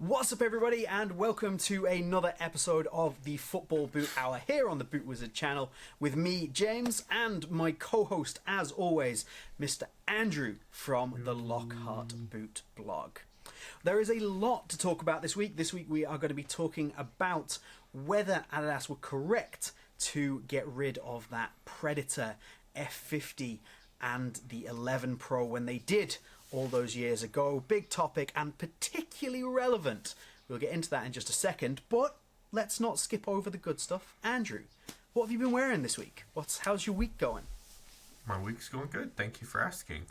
What's up, everybody, and welcome to another episode of the Football Boot Hour here on the Boot Wizard channel with me, James, and my co-host, as always, Mr. Andrew from the Lockhart Boot blog. There is a lot to talk about this week. This week we are going to be talking about whether Adidas were correct to get rid of that Predator F50 and the 11 Pro when they did all those years ago. Big topic and particularly relevant. We'll get into that in just a second, but let's not skip over the good stuff. Andrew, what have you been wearing this week? How's your week going? My week's going good. Thank you for asking.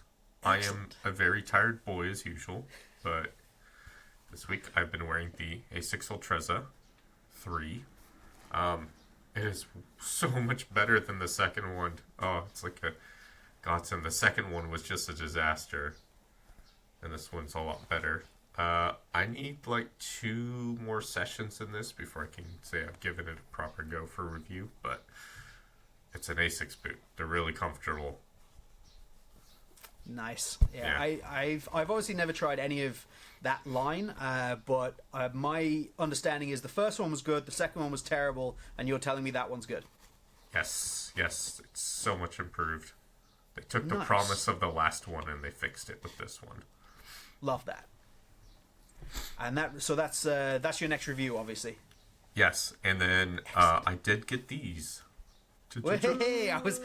Excellent. I am a very tired boy as usual, but this week I've been wearing the A6 Ultreza 3. It is so much better than the second one. Oh, it's like a godsend. The second one was just a disaster, and this one's a lot better. I need like 2 more sessions in this before I can say I've given it a proper go for review, but it's an A6 boot. They're really comfortable. Nice. Yeah. I've obviously never tried any of that line, but my understanding is the first one was good, the second one was terrible, and you're telling me that one's good. Yes, it's so much improved. They took the promise of the last one and they fixed it with this one. Love that. And that's your next review, obviously. Yes, and then I did get these. Hey, I was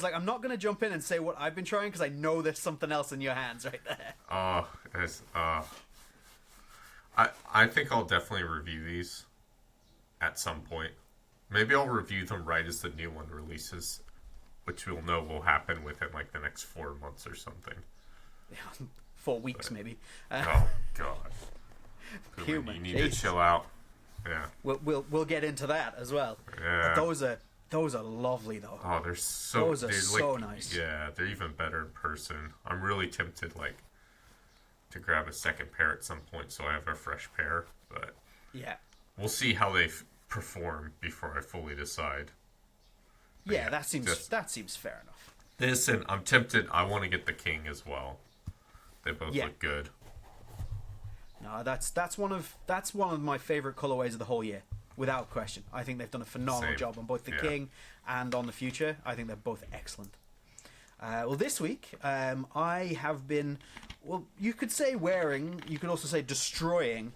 like, I'm not going to jump in and say what I've been trying because I know there's something else in your hands right there. I think I'll definitely review these at some point. Maybe I'll review them right as the new one releases, which we'll know will happen within like the next 4 months or something. 4 weeks, maybe. Oh God! You need to chill out. Yeah. We'll get into that as well. Yeah. Those are lovely though. Oh, they're so nice. Yeah, they're even better in person. I'm really tempted to grab a second pair at some point so I have a fresh pair, but yeah, we'll see how they perform before I fully decide. But yeah, that seems fair enough. Listen, I'm tempted. I want to get the King as well. They both look good. No, that's one of my favorite colorways of the whole year, without question. I think they've done a phenomenal job on both the King and on the Future. I think they're both excellent. Well, this week I have been, you could say wearing, you could also say destroying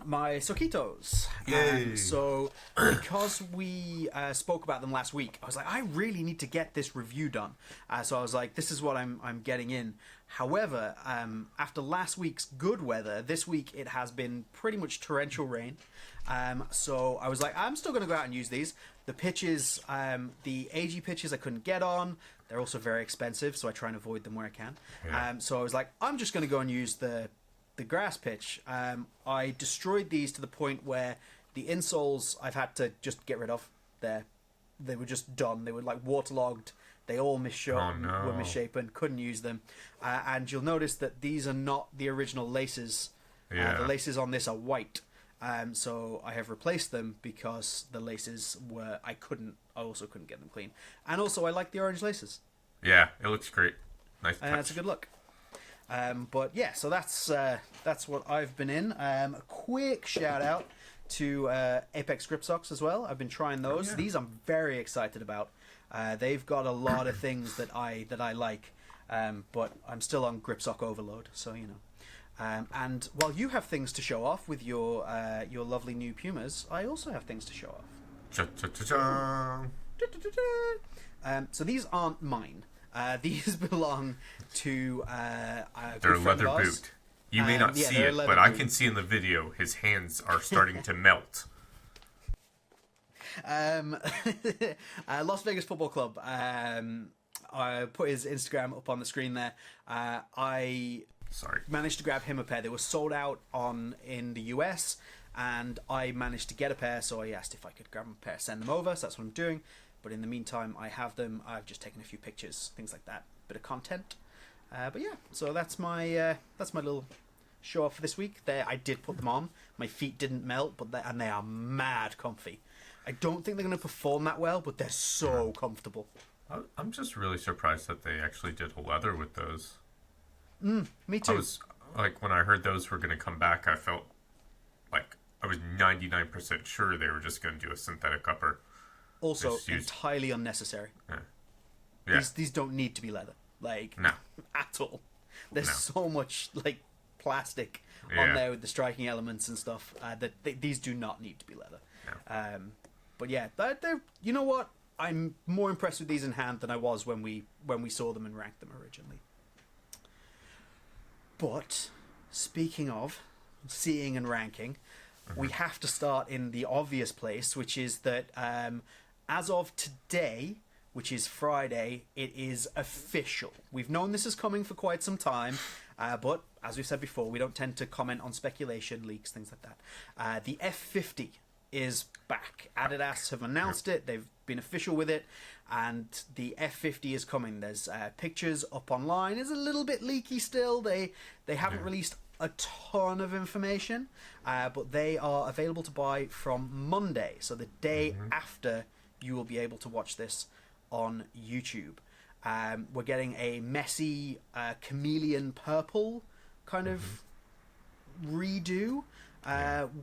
my Soquitos. So because we spoke about them last week, I was like, I really need to get this review done. So I was like, this is what I'm getting in. However, after last week's good weather, this week it has been pretty much torrential rain. So I was like, I'm still going to go out and use these. The pitches, the AG pitches I couldn't get on. They're also very expensive, so I try and avoid them where I can. Yeah. So I was like, I'm just going to go and use the grass pitch. I destroyed these to the point where the insoles I've had to just get rid of. They were just done. They were like waterlogged. They all were misshapen. Couldn't use them. And you'll notice that these are not the original laces. Yeah. The laces on this are white. So I have replaced them because the laces were... I also couldn't get them clean. And also I like the orange laces. Yeah, it looks great. Nice touch. It's a good look. But yeah, so that's what I've been in. A quick shout out to Apex Grip Socks as well. I've been trying those. Yeah. These I'm very excited about. They've got a lot of things that I like, but I'm still on grip sock overload, so you know. And while you have things to show off with your lovely new Pumas, I also have things to show off. So these aren't mine. These belong to they're a leather boot. You may not see it, but I can see in the video his hands are starting to melt. Las Vegas Football Club. I put his Instagram up on the screen there. I managed to grab him a pair. They were sold out in the US, and I managed to get a pair. So I asked if I could grab a pair, send them over. So that's what I'm doing. But in the meantime, I have them. I've just taken a few pictures, things like that, bit of content. But yeah, so that's my little show off for this week. I did put them on. My feet didn't melt, and they are mad comfy. I don't think they're going to perform that well, but they're so comfortable. I'm just really surprised that they actually did leather with those. Me too. like when I heard those were going to come back, I felt like I was 99% sure they were just going to do a synthetic upper. Also, entirely unnecessary. Yeah. These don't need to be leather, like No. at all. There's so much like plastic Yeah. on there with the striking elements and stuff that these do not need to be leather. No. But yeah, they're, you know what? I'm more impressed with these in hand than I was when we saw them and ranked them originally. But speaking of seeing and ranking, we have to start in the obvious place, which is that as of today, which is Friday, it is official. We've known this is coming for quite some time, but as we've said before, we don't tend to comment on speculation, leaks, things like that. The F50 is back. Adidas have announced it. They've been official with it, and the F50 is coming. There's pictures up online. It's a little bit leaky still. They haven't released a ton of information, but they are available to buy from Monday, so the day after you will be able to watch this on YouTube. We're getting a Messi chameleon purple kind of redo.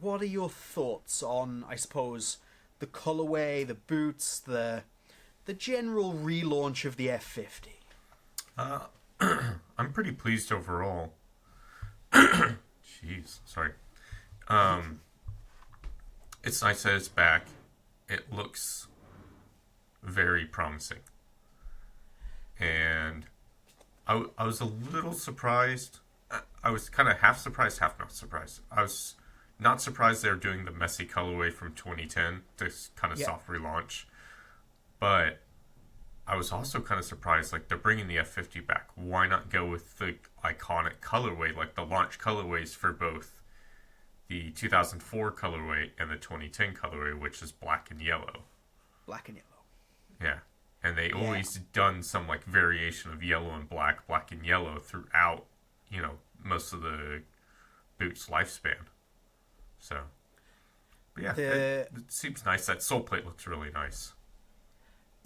What are your thoughts on, I suppose, the colorway, the boots, the general relaunch of the F50? I'm pretty pleased overall. Jeez, sorry. It's nice that it's back. It looks very promising. And I was a little surprised. I was kind of half surprised, half not surprised. I was not surprised they were doing the Messi colorway from 2010, this kind of soft relaunch. But I was also kind of surprised, like, they're bringing the F50 back. Why not go with the iconic colorway, like the launch colorways for both the 2004 colorway and the 2010 colorway, which is black and yellow. Black and yellow. Yeah. And they always done some, like, variation of yellow and black and yellow throughout, most of the boot's lifespan. So, but yeah, it seems nice. That sole plate looks really nice.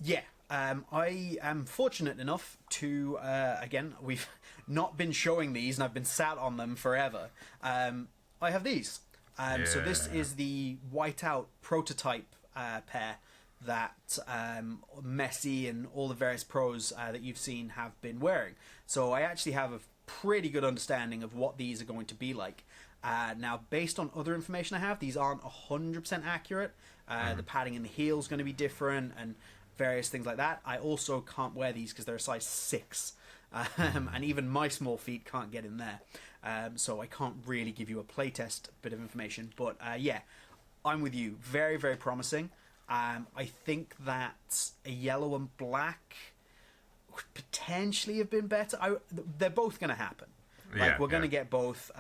Yeah. I am fortunate enough to, again, we've not been showing these and I've been sat on them forever. I have these. So this is the whiteout prototype pair that Messi and all the various pros that you've seen have been wearing. So I actually have a pretty good understanding of what these are going to be like. Now, based on other information I have, these aren't 100% accurate. The padding in the heel is going to be different and various things like that. I also can't wear these because they're a size 6. And even my small feet can't get in there. So I can't really give you a playtest bit of information. But yeah, I'm with you. Very, very promising. I think that a yellow and black could potentially have been better. They're both going to happen. We're going to get both.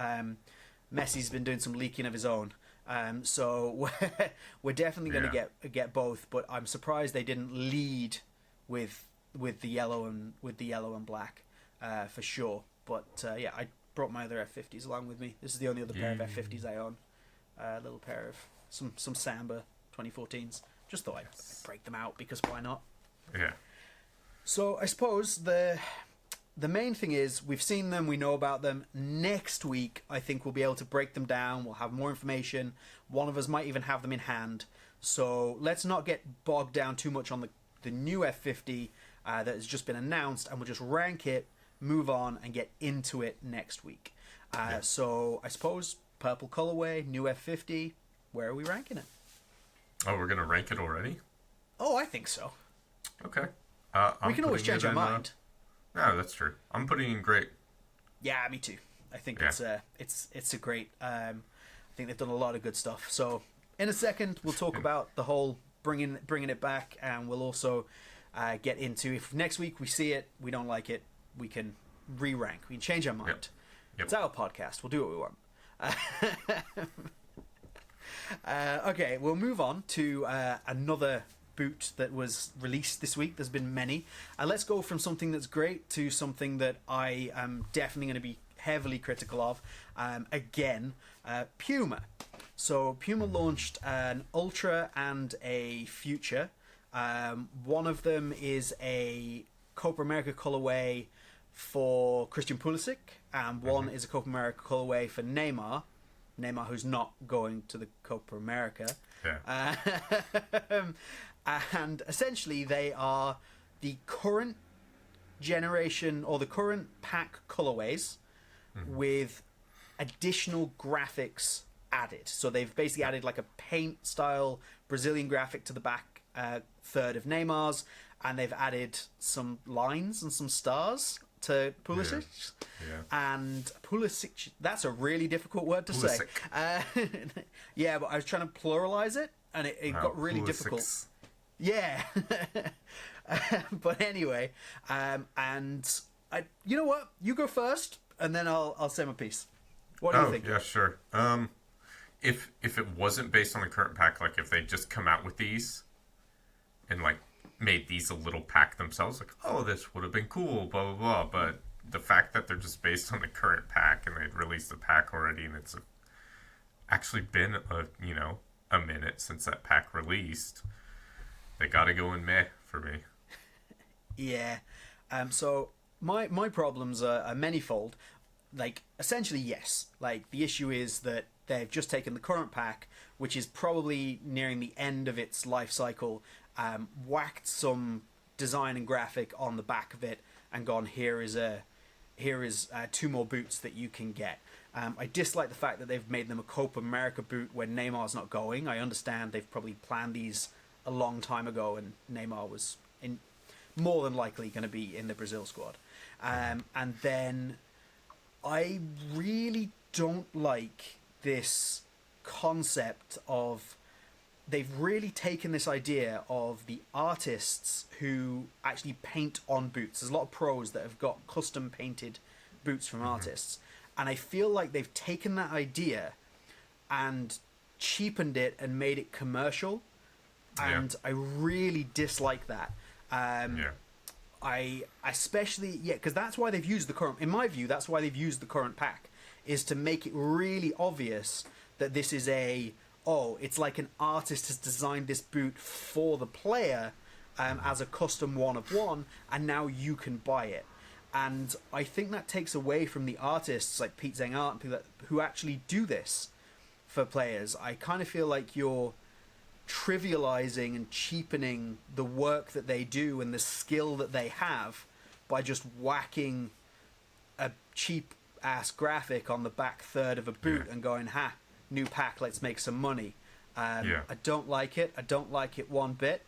Messi's been doing some leaking of his own. So we're definitely going to get both, but I'm surprised they didn't lead with the yellow and black for sure. But yeah, I brought my other F50s along with me. This is the only other pair of F50s I own. A little pair of some Samba 2014s. Just thought I'd break them out because why not? Yeah. So I suppose the main thing is we've seen them, we know about them. Next week, I think we'll be able to break them down. We'll have more information. One of us might even have them in hand. So let's not get bogged down too much on the new F50 that has just been announced, and we'll just rank it, move on, and get into it next week. So I suppose purple colorway, new F50. Where are we ranking it? Oh, we're going to rank it already? Oh, I think so. Okay. We can always change our mind. No, that's true. I'm putting in great. Yeah, me too. I think it's a great. I think they've done a lot of good stuff. So in a second, we'll talk about the whole bringing it back, and we'll also get into if next week we see it, we don't like it, we can re-rank. We can change our mind. Yep. It's our podcast. We'll do what we want. Okay, we'll move on to another boot that was released this week. There's been many. Let's go from something that's great to something that I am definitely going to be heavily critical of. Again, Puma. So Puma launched an Ultra and a Future. One of them is a Copa America colorway for Christian Pulisic, and one is a Copa America colorway for Neymar. Neymar, who's not going to the Copa America. Yeah. And essentially, they are the current generation or the current pack colorways with additional graphics added. So they've basically added like a paint style Brazilian graphic to the back third of Neymar's, and they've added some lines and some stars to Pulisic. Yeah. And Pulisic, that's a really difficult word to say. Yeah, but I was trying to pluralize it, and it got really difficult. Yeah. But anyway, and you know what? You go first, and then I'll say my piece. What do you think? Yeah, sure. If it wasn't based on the current pack, like if they just come out with these and like made these a little pack themselves, like, oh, this would have been cool, blah blah blah. But the fact that they're just based on the current pack and they'd released the pack already, and it's actually been a minute since that pack released, they got to go in meh for me. Yeah. So my problems are manifold. Like, essentially, yes. Like, the issue is that they've just taken the current pack, which is probably nearing the end of its life cycle, whacked some design and graphic on the back of it, and gone, here is two more boots that you can get. I dislike the fact that they've made them a Copa America boot when Neymar's not going. I understand they've probably planned these a long time ago, and Neymar was more than likely going to be in the Brazil squad. And then I really don't like this concept of, they've really taken this idea of the artists who actually paint on boots. There's a lot of pros that have got custom painted boots from artists, and I feel like they've taken that idea and cheapened it and made it commercial, and I really dislike that. I especially, because that's why they've used the current, in my view, that's why they've used the current pack, is to make it really obvious that this is it's like an artist has designed this boot for the player as a custom one of one, and now you can buy it. And I think that takes away from the artists like Pete Zengart and people who actually do this for players. I kind of feel like you're trivializing and cheapening the work that they do and the skill that they have by just whacking a cheap ass graphic on the back third of a boot and going, new pack, let's make some money. I don't like it. I don't like it one bit.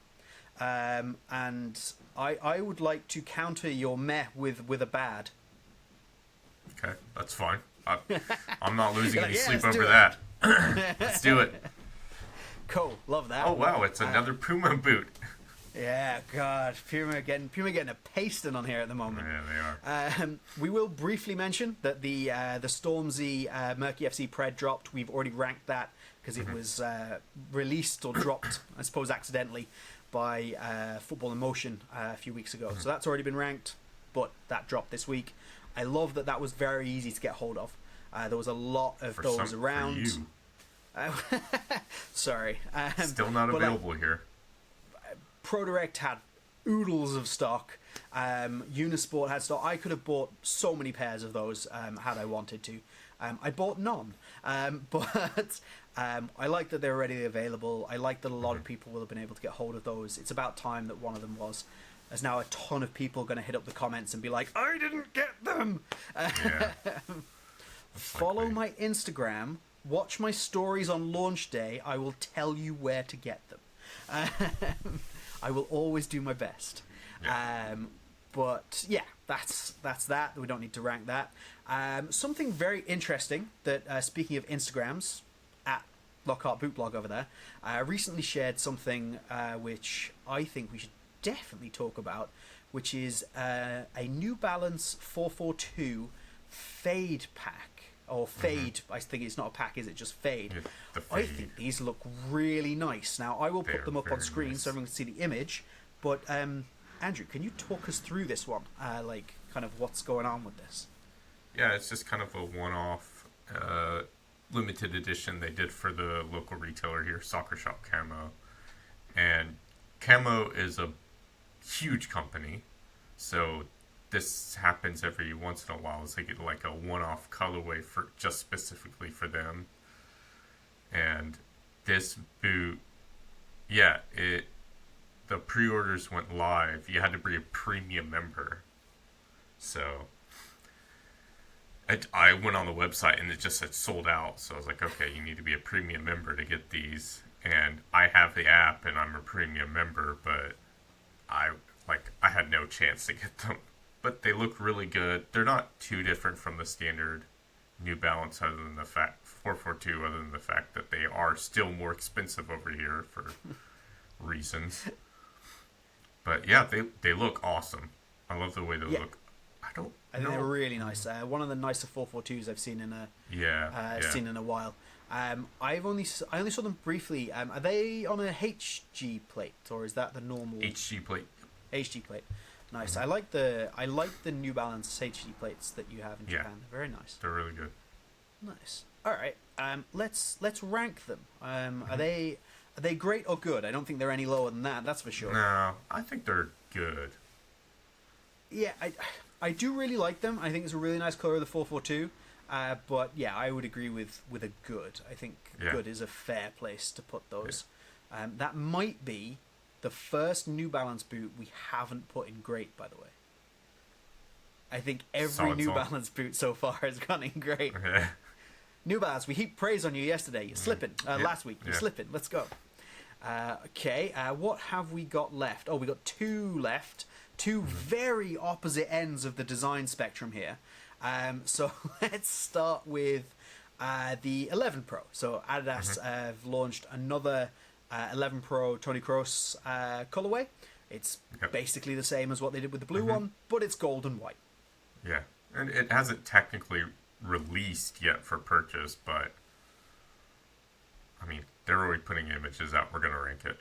And I would like to counter your meh with a bad. Okay, that's fine. I'm not losing any sleep over that. Let's do it. Cool, love that. Oh wow, it's another Puma boot. Yeah, God, Puma getting a pasting on here at the moment. Yeah, they are. We will briefly mention that the Stormzy Murky FC Pred dropped. We've already ranked that because it was released or dropped, I suppose, accidentally by Football in Motion a few weeks ago. So that's already been ranked, but that dropped this week. I love that was very easy to get hold of. There was a lot of those around. For you. Sorry. Still not available here. ProDirect had oodles of stock. Unisport had stock. I could have bought so many pairs of those had I wanted to. I bought none. But I like that they're already available. I like that a lot of people will have been able to get hold of those. It's about time that one of them was. There's now a ton of people going to hit up the comments and be like, I didn't get them! Follow my Instagram. Watch my stories on launch day. I will tell you where to get them. I will always do my best. But yeah, that's that. We don't need to rank that. Something very interesting that, speaking of Instagrams, at Lockhart Bootblog over there, recently shared something which I think we should definitely talk about, which is a New Balance 442 Fade pack. Or Fade, I think it's not a pack, is it? Just Fade. Yeah, Fade. I think these look really nice. Now, I will put them up on screen so everyone can see the image. But, Andrew, can you talk us through this one? Like, kind of what's going on with this? Yeah, it's just kind of a one-off limited edition they did for the local retailer here, Soccer Shop Camo. And Camo is a huge company, so this happens every once in a while. It's like a one-off colorway for just specifically for them. And this boot, yeah, the pre-orders went live. You had to be a premium member. So I went on the website and it just said sold out. So I was like, okay, you need to be a premium member to get these. And I have the app and I'm a premium member, but I had no chance to get them. But they look really good. They're not too different from the standard New Balance, other than the fact 442, other than the fact that they are still more expensive over here for reasons. But yeah, they look awesome. I love the way they look. I think they're really nice. One of the nicer 442s I've seen in a while. I only saw them briefly. Are they on a HG plate, or is that the normal HG plate? HG plate. Nice. Mm-hmm. I like the New Balance HG plates that you have in Japan. They're very nice. They're really good. Nice. All right. Let's rank them. Are they great or good? I don't think they're any lower than that. That's for sure. No, I think they're good. Yeah, I do really like them. I think it's a really nice color of the 442. But yeah, I would agree with a good. I think good is a fair place to put those. Yeah. That might be the first New Balance boot we haven't put in great, by the way. I think every New Balance boot so far has gone in great. Okay. New Balance, we heaped praise on you yesterday. You're slipping. Last week, you're slipping. Let's go. Okay, what have we got left? Oh, we got two left. Two very opposite ends of the design spectrum here. So let's start with the 11 Pro. So Adidas have launched another 11 Pro Toni Kroos colorway. It's basically the same as what they did with the blue one, but it's gold and white. Yeah, and it hasn't technically released yet for purchase, but I mean, they're already putting images out. We're gonna rank it.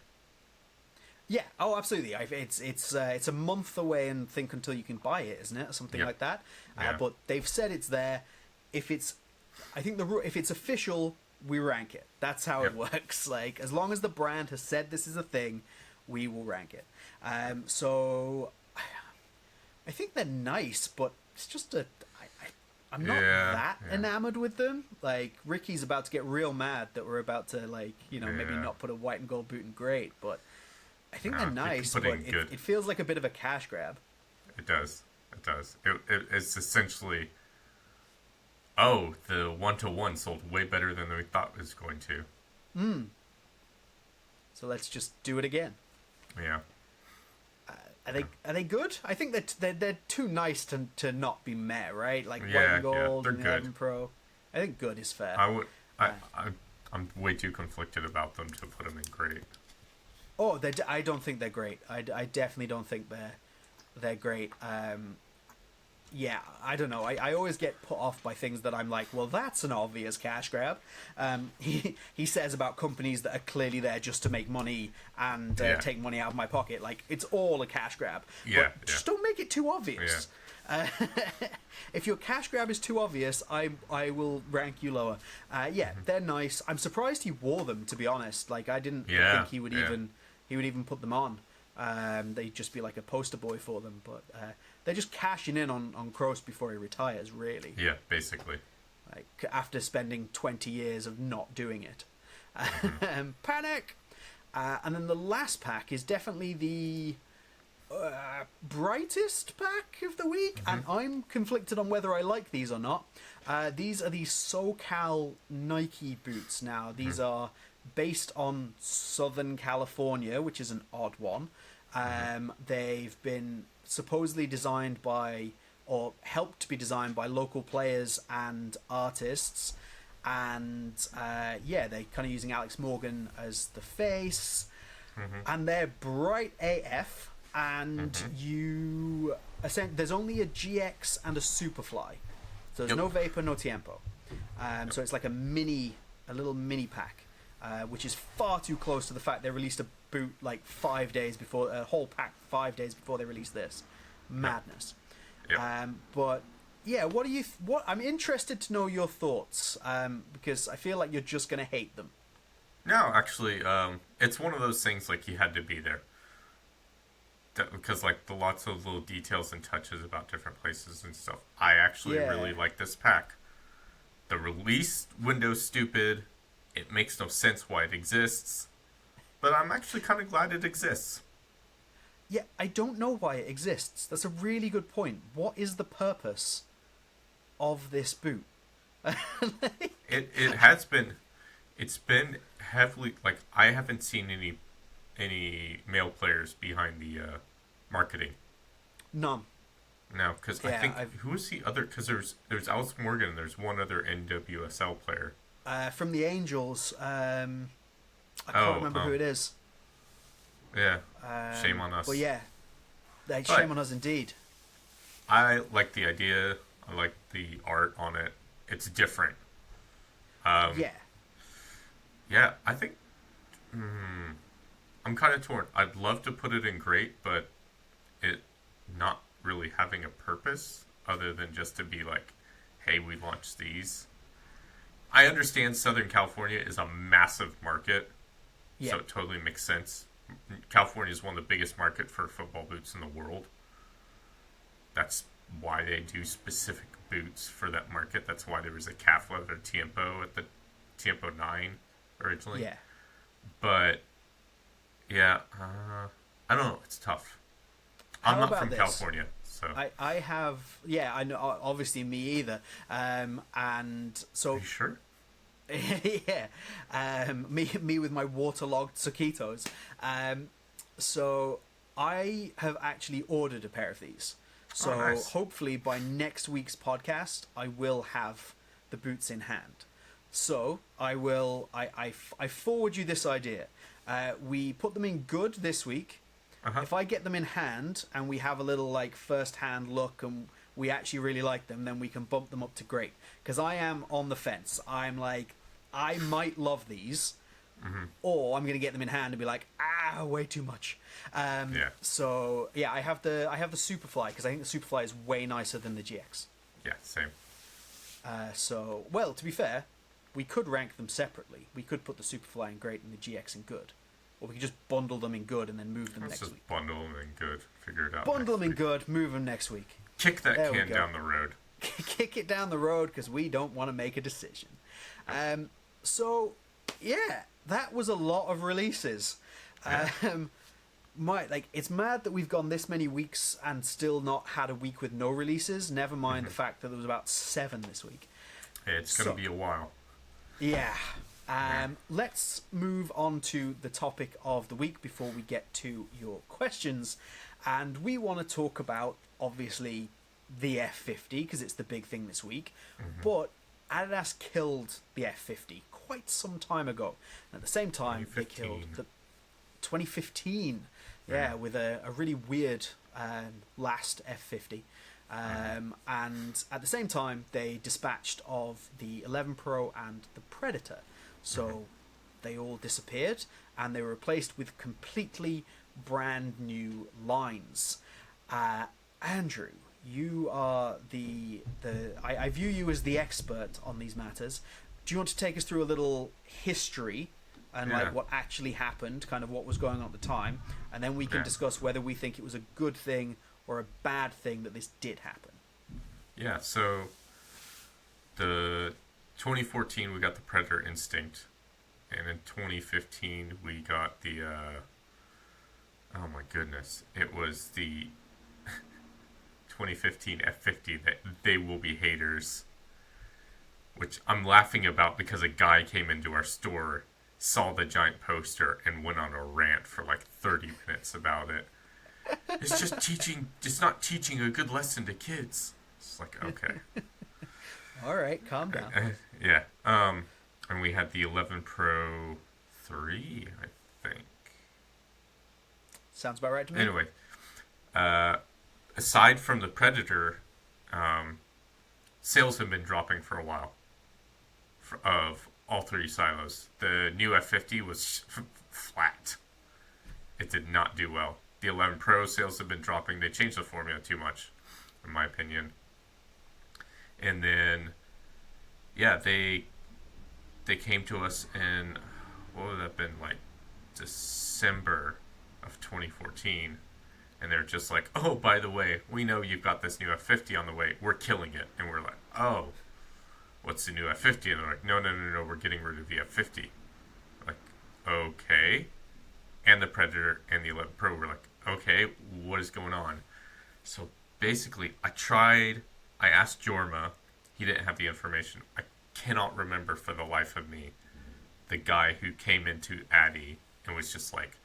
Yeah. Oh, absolutely. It's a month away, and think until you can buy it, isn't it, or something like that? But they've said it's there. If it's official, we rank it. That's how it works. Like, as long as the brand has said this is a thing, we will rank it. So I think they're nice, but it's just I'm not that enamored with them. Like, Ricky's about to get real mad that we're about to, like, maybe not put a white and gold boot in great, but I think they're nice, but it feels like a bit of a cash grab. It does. It does. It's essentially, the 1-to-1 sold way better than we thought it was going to. So let's just do it again. Yeah. Are they good? I think that they're too nice to not be met, right? Like white and gold and 11 Pro. I think good is fair. I'm way too conflicted about them to put them in great. Oh, I don't think they're great. I definitely don't think they're great. Yeah, I don't know. I always get put off by things that I'm like, well, that's an obvious cash grab. He says about companies that are clearly there just to make money and take money out of my pocket. Like, it's all a cash grab. But just don't make it too obvious. Yeah. If your cash grab is too obvious, I will rank you lower. They're nice. I'm surprised he wore them, to be honest. Like, I didn't think he would even put them on. They'd just be like a poster boy for them, but they're just cashing in on Kroos before he retires, really. Yeah, basically. Like, after spending 20 years of not doing it. Panic! And then the last pack is definitely the brightest pack of the week, and I'm conflicted on whether I like these or not. These are the SoCal Nike boots now. These are based on Southern California, which is an odd one. They've been supposedly designed by, or helped to be designed by, local players and artists. And they're kind of using Alex Morgan as the face. And they're bright AF. And there's only a GX and a Superfly. So there's no Vapor, no Tiempo. So it's like a little mini pack. Which is far too close to the fact they released a boot like 5 days before, a whole pack 5 days before they released this. Madness. But yeah, what I'm interested to know your thoughts, because I feel like you're just going to hate them. No, actually, it's one of those things like you had to be there. because like the lots of little details and touches about different places and stuff. I actually really like this pack. The release window's stupid. It makes no sense why it exists. But I'm actually kind of glad it exists. Yeah, I don't know why it exists. That's a really good point. What is the purpose of this boot? It has been, it's been heavily, like, I haven't seen any male players behind the marketing. None. No, because I think who was the other? Because there's Alex Morgan. And there's one other NWSL player from the Angels. I can't remember who it is. Yeah, shame on us. But yeah, shame on us indeed. I like the idea. I like the art on it. It's different. Yeah, I think I'm kind of torn. I'd love to put it in great, but it not really having a purpose other than just to be like, hey, we launched these. I understand Southern California is a massive market, so it totally makes sense. California is one of the biggest market for football boots in the world. That's why they do specific boots for that market. That's why there was a calf leather Tiempo at the Tiempo 9 originally. Yeah. But, yeah, I don't know. It's tough. I'm not from California, so... I have... Yeah, I know. Obviously, me either. And so... Are you sure? Yeah. Me with my waterlogged Sakitos. So I have actually ordered a pair of these. So nice. Hopefully by next week's podcast, I will have the boots in hand. So I will... I forward you this idea. We put them in good this week. If I get them in hand and we have a little like first-hand look and we actually really like them, then we can bump them up to great. Because I am on the fence. I'm like, I might love these, or I'm going to get them in hand and be like, way too much. So yeah, I have the Superfly because I think the Superfly is way nicer than the GX. Yeah, same. So well, to be fair, we could rank them separately. We could put the Superfly in great and the GX in good. Or we could just bundle them in good and then move them next week. Let's just bundle them in good. Figure it out. Bundle them in good, move them next week. Kick that can down the road. Kick it down the road because we don't want to make a decision. So, yeah, that was a lot of releases. It's mad that we've gone this many weeks and still not had a week with no releases. Never mind the fact that there was about 7 this week. Hey, it's going to be a while. Yeah. Let's move on to the topic of the week before we get to your questions. And we want to talk about, obviously, the F50, because it's the big thing this week. But Adidas killed the F50 quite some time ago. And at the same time, they killed the 2015. Yeah, with a really weird last F50. And at the same time, they dispatched of the 11 Pro and the Predator. So they all disappeared and they were replaced with completely brand new lines. Andrew, you are I view you as the expert on these matters. Do you want to take us through a little history and like what actually happened, kind of what was going on at the time, and then we can discuss whether we think it was a good thing or a bad thing that this did happen. Yeah, so the 2014 we got the Predator Instinct, and in 2015 we got the oh my goodness, it was the 2015 F50 that They Will Be Haters, which I'm laughing about because a guy came into our store, saw the giant poster, and went on a rant for like 30 minutes about it. It's not teaching a good lesson to kids. It's like, okay. All right, calm down. Yeah. And we had the 11 Pro 3, I think. Sounds about right to me. Anyway, aside from the Predator, sales have been dropping for a while of all 3 silos. The new F50 was flat. It did not do well. The 11 Pro sales have been dropping. They changed the formula too much, in my opinion. And then, yeah, they came to us in, what would that have been, like December of 2014, And they're just like, oh, by the way, we know you've got this new F50 on the way. We're killing it. And we're like, oh, what's the new F50? And they're like, no, we're getting rid of the F50. Like, okay. And the Predator and the 11 Pro were like, okay, what is going on? So basically, I asked Jorma. He didn't have the information. I cannot remember for the life of me the guy who came into Adi and was just like,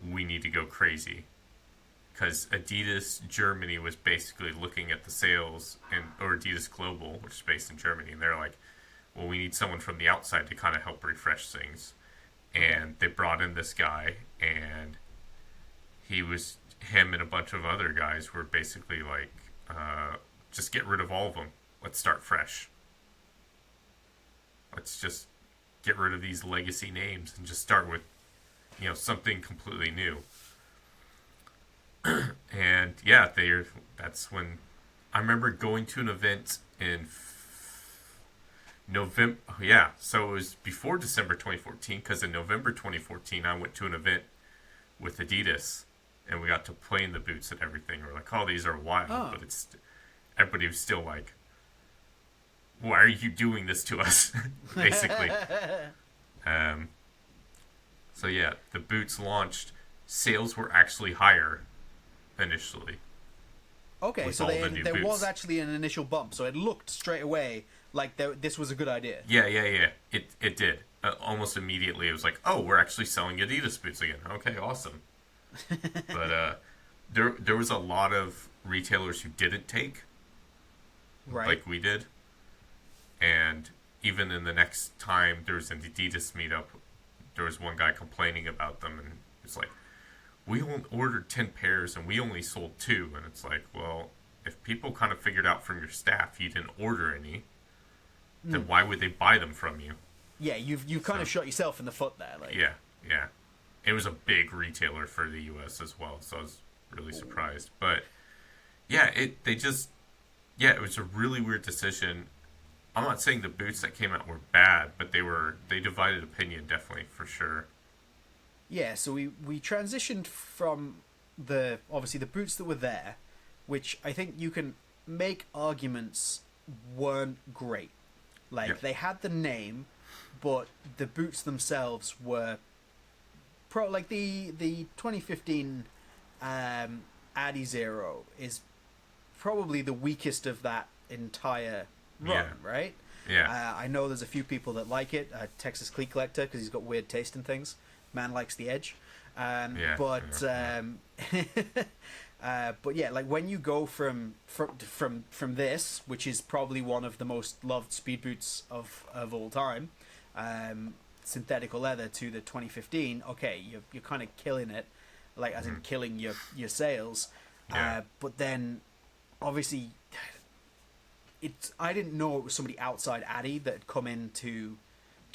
we need to go crazy. Because Adidas Germany was basically looking at the sales, or Adidas Global, which is based in Germany, and they're like, well, we need someone from the outside to kind of help refresh things. And they brought in this guy, and him and a bunch of other guys were basically like, just get rid of all of them. Let's start fresh. Let's just get rid of these legacy names and just start with, something completely new. And yeah, that's when I remember going to an event in November. Yeah, so it was before December 2014, because in November 2014 I went to an event with Adidas, and we got to play in the boots and everything. We're like, oh, these are wild, but everybody was still like, why are you doing this to us? Basically. So yeah, the boots launched. Sales were actually higher initially. Okay, so there was actually an initial bump, so it looked straight away like this was a good idea. Yeah. It did. Almost immediately, it was like, oh, we're actually selling Adidas boots again. Okay, awesome. But there was a lot of retailers who didn't take, right, like we did. And even in the next time there was an Adidas meetup, there was one guy complaining about them, and it's like, we only ordered 10 pairs and we only sold 2. And it's like, well, if people kind of figured out from your staff you didn't order any, then why would they buy them from you? Yeah, you've kind of shot yourself in the foot there. Like. Yeah. It was a big retailer for the US as well, so I was really surprised. But yeah, it was a really weird decision. I'm not saying the boots that came out were bad, but they divided opinion, definitely, for sure. Yeah, so we transitioned from obviously the boots that were there, which I think you can make arguments weren't great. Like, they had the name, but the boots themselves were like the 2015 Adi Zero is probably the weakest of that entire run, right? Yeah. I know there's a few people that like it. Texas Cleat Collector, because he's got weird taste in things. Man likes the edge. But yeah, like when you go from this, which is probably one of the most loved speed boots of all time, synthetic leather, to the 2015, okay, you're kind of killing it, like as in killing your sales. But then obviously I didn't know it was somebody outside Adi that had come in to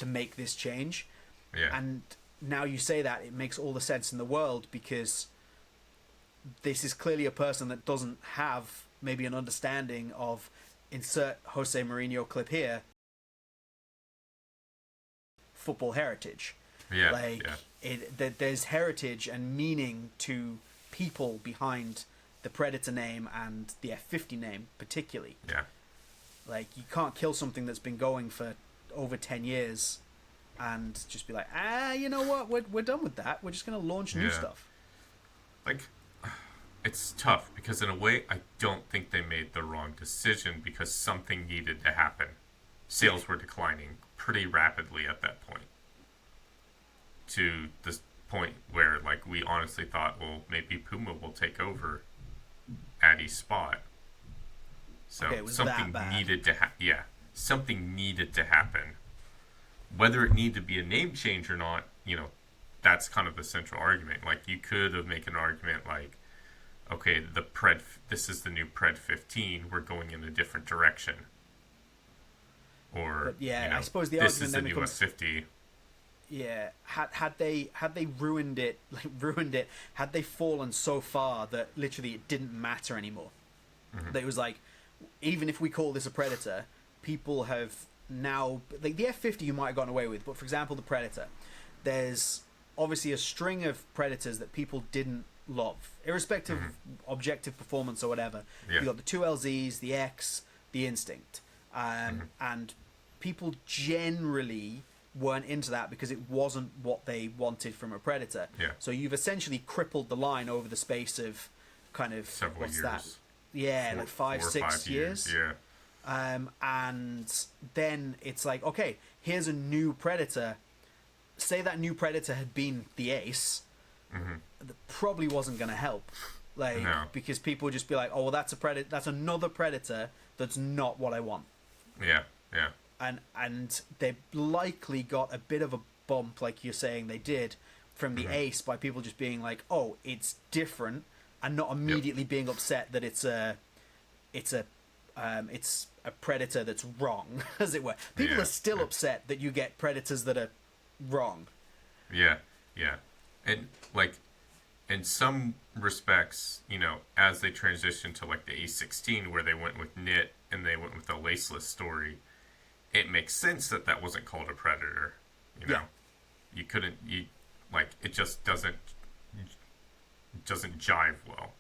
make this change. And now you say that, it makes all the sense in the world, because this is clearly a person that doesn't have maybe an understanding of, insert Jose Mourinho clip here, football heritage. There's heritage and meaning to people behind the Predator name and the F50 name particularly. Like, you can't kill something that's been going for over 10 years and just be like, you know what, we're done with that, we're just going to launch new stuff. Like, it's tough, because in a way I don't think they made the wrong decision, because something needed to happen. Sales were declining pretty rapidly at that point, to this point where, like, we honestly thought, well, maybe Puma will take over Adi's spot. So something needed to something needed to happen. Whether it needed to be a name change or not, that's kind of the central argument. Like, you could have made an argument like, okay, this is the new Pred 15, we're going in a different direction. Or, I suppose the this argument is then the new becomes, F50. Yeah, had they ruined it, had they fallen so far that literally it didn't matter anymore. That it was like, even if we call this a Predator, people have now, like, the F50 you might have gotten away with, but for example the Predator, there's obviously a string of Predators that people didn't love, irrespective of objective performance or whatever. Yeah. You got the two LZs, the X, the Instinct, and people generally weren't into that because it wasn't what they wanted from a Predator. Yeah. So you've essentially crippled the line over the space of kind of Several what's years. that? Yeah, like 5, 6 years. Yeah. And then it's like, okay, here's a new Predator. Say that new Predator had been the Ace, that probably wasn't going to help. Like, No. because people would just be like, oh, well, that's a Predator. That's another Predator that's not what I want. Yeah. Yeah. And they likely got a bit of a bump, like you're saying they did, from the Ace by people just being like, oh, it's different, and not immediately being upset that it's a Predator that's wrong, as it were. People are still upset that you get Predators that are wrong. Yeah, yeah. And, like, in some respects, you know, as they transitioned to, like, the A16, where they went with knit and they went with a laceless story, it makes sense that that wasn't called a Predator, you know? You couldn't, it just doesn't jive well.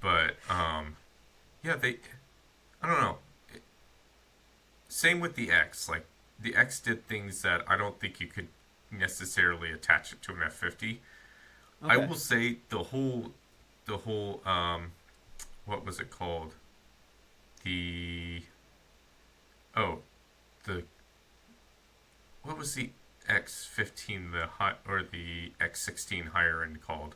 But, yeah, I don't know. Same with the X. Like, the X did things that I don't think you could necessarily attach it to an F50. Okay. I will say the whole, what was it called? What was the X15, or the X16 higher end called?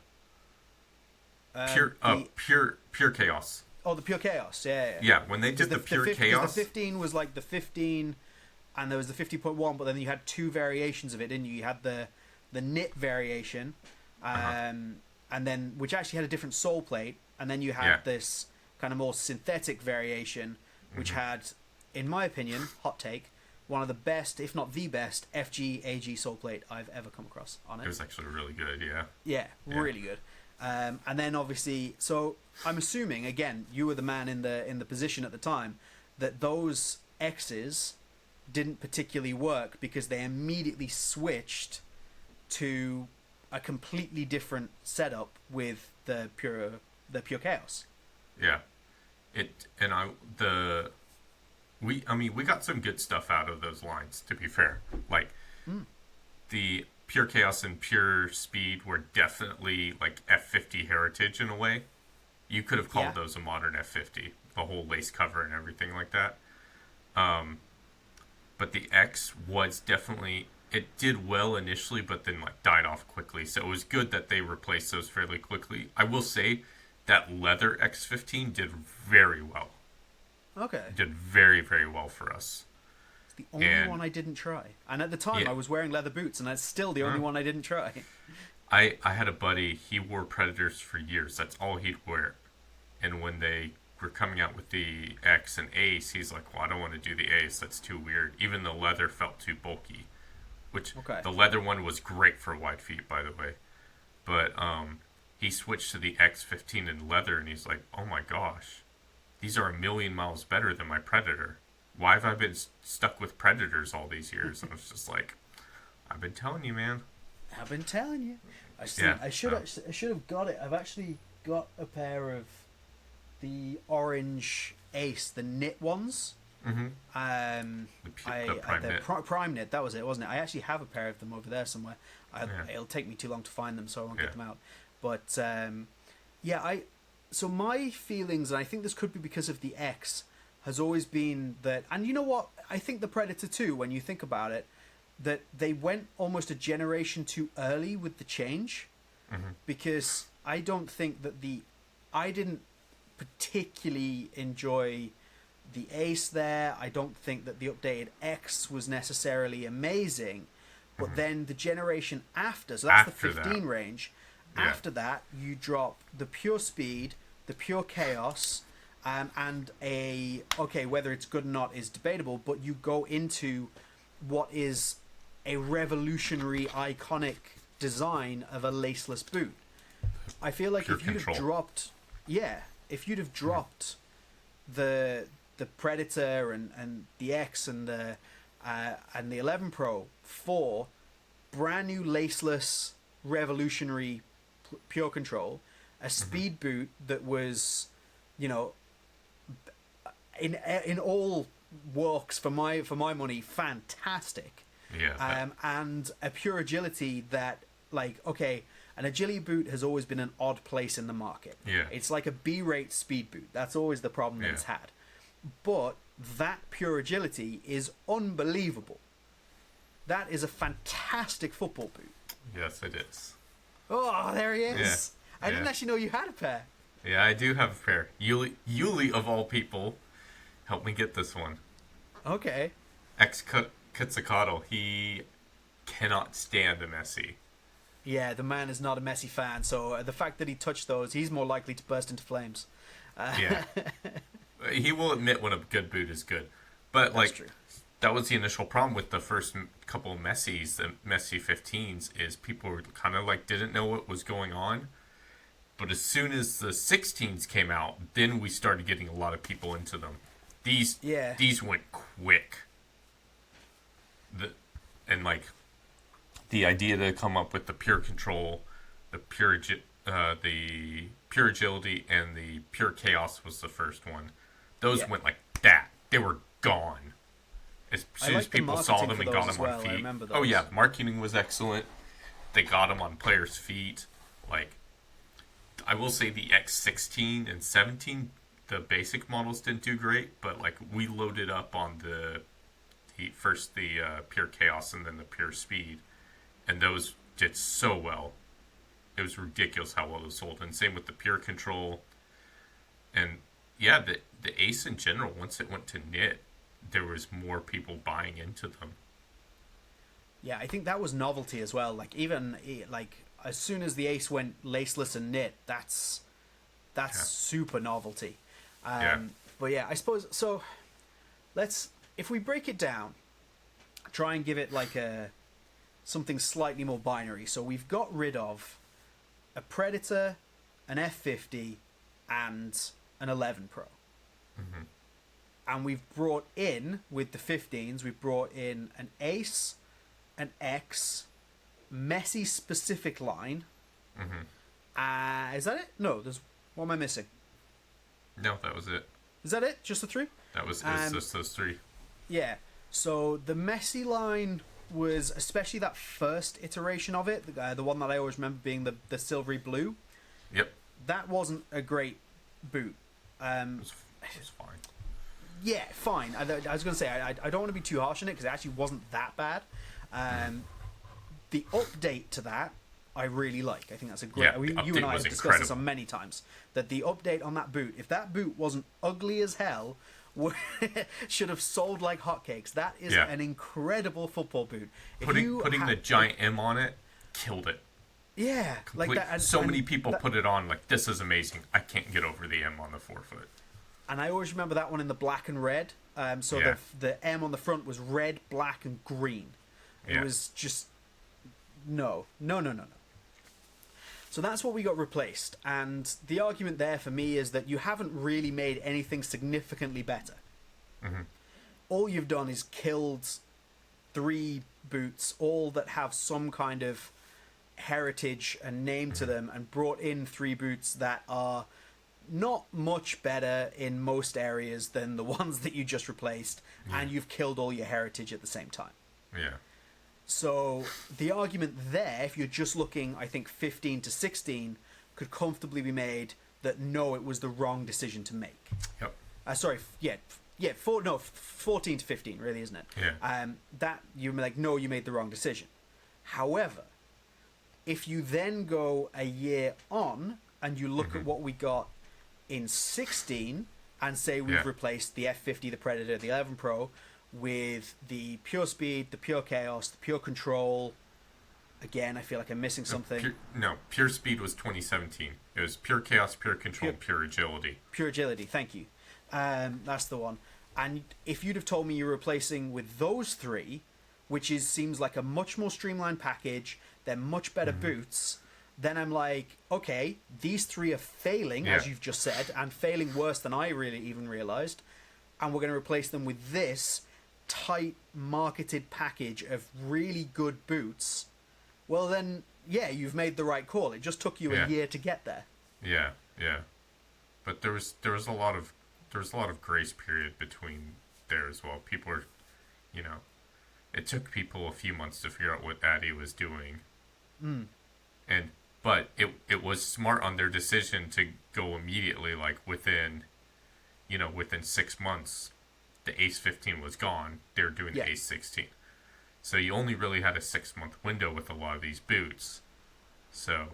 Pure Chaos. Oh, the Pure Chaos, yeah. Yeah, when they did the Pure Chaos. The 15 was like the 15, and there was the 50.1, but then you had two variations of it, didn't you? You had the knit variation, and then which actually had a different sole plate, and then you had this kind of more synthetic variation, which had, in my opinion, hot take, one of the best, if not the best, FG AG sole plate I've ever come across on it. It was actually really good, yeah. Yeah, really good. And then obviously, so I'm assuming, again, you were the man in the position at the time, that those X's didn't particularly work because they immediately switched to a completely different setup with the Pure Chaos. Yeah. We got some good stuff out of those lines, to be fair. Like, the Pure Chaos and Pure Speed were definitely, like, F50 heritage in a way. You could have called those a modern F50. The whole lace cover and everything like that. But the X was definitely... It did well initially, but then, like, died off quickly. So it was good that they replaced those fairly quickly. I will say that leather X15 did very well. Okay. Did very, very well for us. It's the only one I didn't try. And at the time, I was wearing leather boots, and that's still the only one I didn't try. I had a buddy, he wore Predators for years. That's all he'd wear. And when they were coming out with the X and Ace, he's like, well, I don't want to do the Ace. That's too weird. Even the leather felt too bulky. Which, the leather one was great for wide feet, by the way. But he switched to the X15 in leather, and he's like, oh my gosh. These are a million miles better than my Predator. Why have I been stuck with Predators all these years? And I was just like, I've been telling you, man. I've been telling you. I should have got it. I've actually got a pair of the orange Ace, the knit ones. The Prime knit, that was it, wasn't it? I actually have a pair of them over there somewhere. It'll take me too long to find them, so I won't get them out. But so my feelings, and I think this could be because of the X, has always been that, and you know what? I think the Predator too, when you think about it, that they went almost a generation too early with the change, because I don't think that I didn't particularly enjoy the Ace there. I don't think that the updated X was necessarily amazing, but then the generation after, so that's after the 15 range. After that, you drop the Pure Speed, the Pure Chaos, and whether it's good or not is debatable, but you go into what is a revolutionary, iconic design of a laceless boot. I feel like if you'd have dropped the Predator and the X and the 11 Pro for brand new laceless revolutionary pure control, a speed boot that was, you know, in all walks for my money, fantastic. Yeah. And a pure agility that, like, okay, an agility boot has always been an odd place in the market. Yeah. It's like a B-rate speed boot. That's always the problem that it's had. But that pure agility is unbelievable. That is a fantastic football boot. Yes, it is. Oh, there he is. Yeah. I didn't actually know you had a pair. Yeah, I do have a pair. Yuli of all people, helped me get this one. Okay. Ex-Cazzacotto, he cannot stand a Messi. Yeah, the man is not a Messi fan, so the fact that he touched those, he's more likely to burst into flames. Yeah. He will admit when a good boot is good. But, That's true. That was the initial problem with the first couple of Messis, the Messi 15s, is people were kind of like didn't know what was going on. But as soon as the 16s came out, then we started getting a lot of people into them. These went quick. The idea to come up with the pure control, the pure agility, and the pure chaos was the first one. Those went like that. They were gone. As soon as people saw them and got them on feet. Oh yeah, marketing was excellent. They got them on players' feet. Like, I will say the X16 and 17, the basic models didn't do great, but like we loaded up on the pure chaos and then the pure speed, and those did so well. It was ridiculous how well those sold. And same with the pure control. And yeah, the Ace in general, once it went to knit, there was more people buying into them. Yeah, I think that was novelty as well. Like, even like as soon as the Ace went laceless and knit, that's super novelty. But yeah, I suppose so. If we break it down, try and give it like something slightly more binary. So we've got rid of a Predator, an F50, and an 11 Pro. Mm-hmm. And we've brought in, with the 15s, we've brought in an Ace, an X, Messi specific line. Mm-hmm. Is that it? No, what am I missing? No, that was it. Is that it? Just the three? It was just those three. Yeah. So the Messi line was, especially that first iteration of it, the one that I always remember being the silvery blue. Yep. That wasn't a great boot. It was fine. Yeah, fine. I was going to say, I don't want to be too harsh on it because it actually wasn't that bad. The update to that, I really like. I think that's a great... Yeah, you and I have discussed incredible. this on many times. That the update on that boot, if that boot wasn't ugly as hell, should have sold like hotcakes. That is an incredible football boot. Putting the giant M on it, killed it. Yeah. Like that. And many people put it on like, this is amazing. I can't get over the M on the forefoot. And I always remember that one in the black and red. The M on the front was red, black, and green. It was just... No. So that's what we got replaced. And the argument there for me is that you haven't really made anything significantly better. Mm-hmm. All you've done is killed 3 boots, all that have some kind of heritage and name to them, and brought in 3 boots that are not much better in most areas than the ones that you just replaced, and you've killed all your heritage at the same time. Yeah. So the argument there, if you're just looking, I think 15 to 16, could comfortably be made that no, it was the wrong decision to make. Yep. 14 to 15, really, isn't it? Yeah. That you're like, no, you made the wrong decision. However, if you then go a year on and you look at what we got in 16 and say we've replaced the F50, the Predator, the 11 Pro with the pure speed, the pure chaos, the pure control. Again, I feel like I'm missing something. Pure speed was 2017. It was pure chaos, pure control, pure agility. Pure agility, thank you. That's the one. And if you'd have told me you're replacing with those 3, which seems like a much more streamlined package, they're much better boots, then I'm like, okay, these 3 are failing, as you've just said, and failing worse than I really even realized, and we're going to replace them with this tight marketed package of really good boots. Well, then yeah, you've made the right call. It just took you a year to get there. Yeah, yeah. But there was a lot of grace period between there as well. People are, you know, it took people a few months to figure out what Addy was doing. But it was smart on their decision to go immediately, like within 6 months, the Ace 15 was gone. They were doing the Ace 16. So you only really had a 6-month window with a lot of these boots. So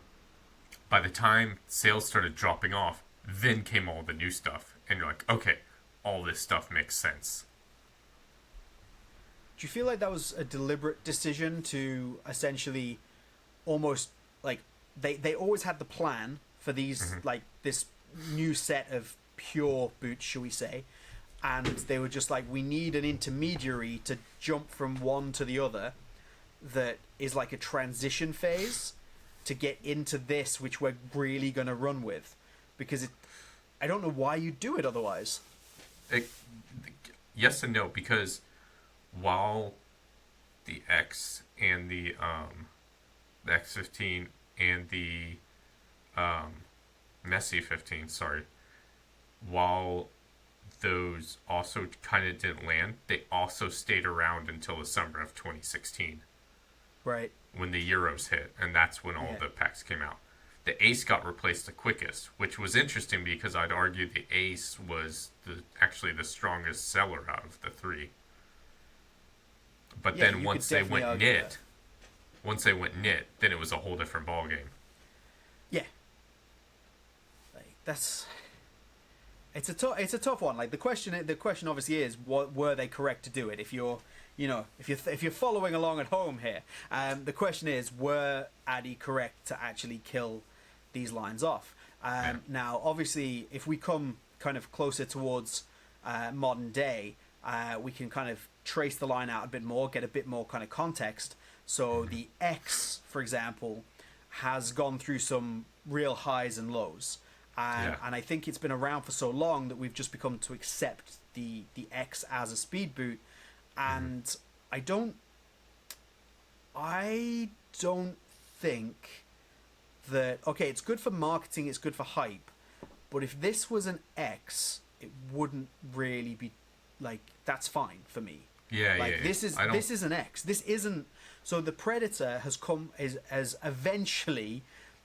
by the time sales started dropping off, then came all the new stuff. And you're like, okay, all this stuff makes sense. Do you feel like that was a deliberate decision to essentially almost, like, they always had the plan for these, like, this new set of pure boots, shall we say, and they were just like, we need an intermediary to jump from one to the other that is like a transition phase to get into this, which we're really going to run with, because I don't know why you'd do it otherwise. Yes and no, because while the X and the X15 and the Messi 15, while those also kind of didn't land, they also stayed around until the summer of 2016. Right. When the Euros hit, and that's when all the packs came out. The Ace got replaced the quickest, which was interesting because I'd argue the Ace was actually the strongest seller out of the three. But then once they went knit, then it was a whole different ballgame. Yeah. Like, it's a tough one. Like the question obviously is, what were they correct to do it? If you're following along at home here, the question is, were Addy correct to actually kill these lines off? Now, obviously, if we come kind of closer towards modern day, we can kind of trace the line out a bit more, get a bit more kind of context. So the X, for example, has gone through some real highs and lows. And I think it's been around for so long that we've just become to accept the X as a speed boot. And I don't think that, okay, it's good for marketing, it's good for hype, but if this was an X, it wouldn't really be, like, that's fine for me. This is an X. This isn't. So the Predator has eventually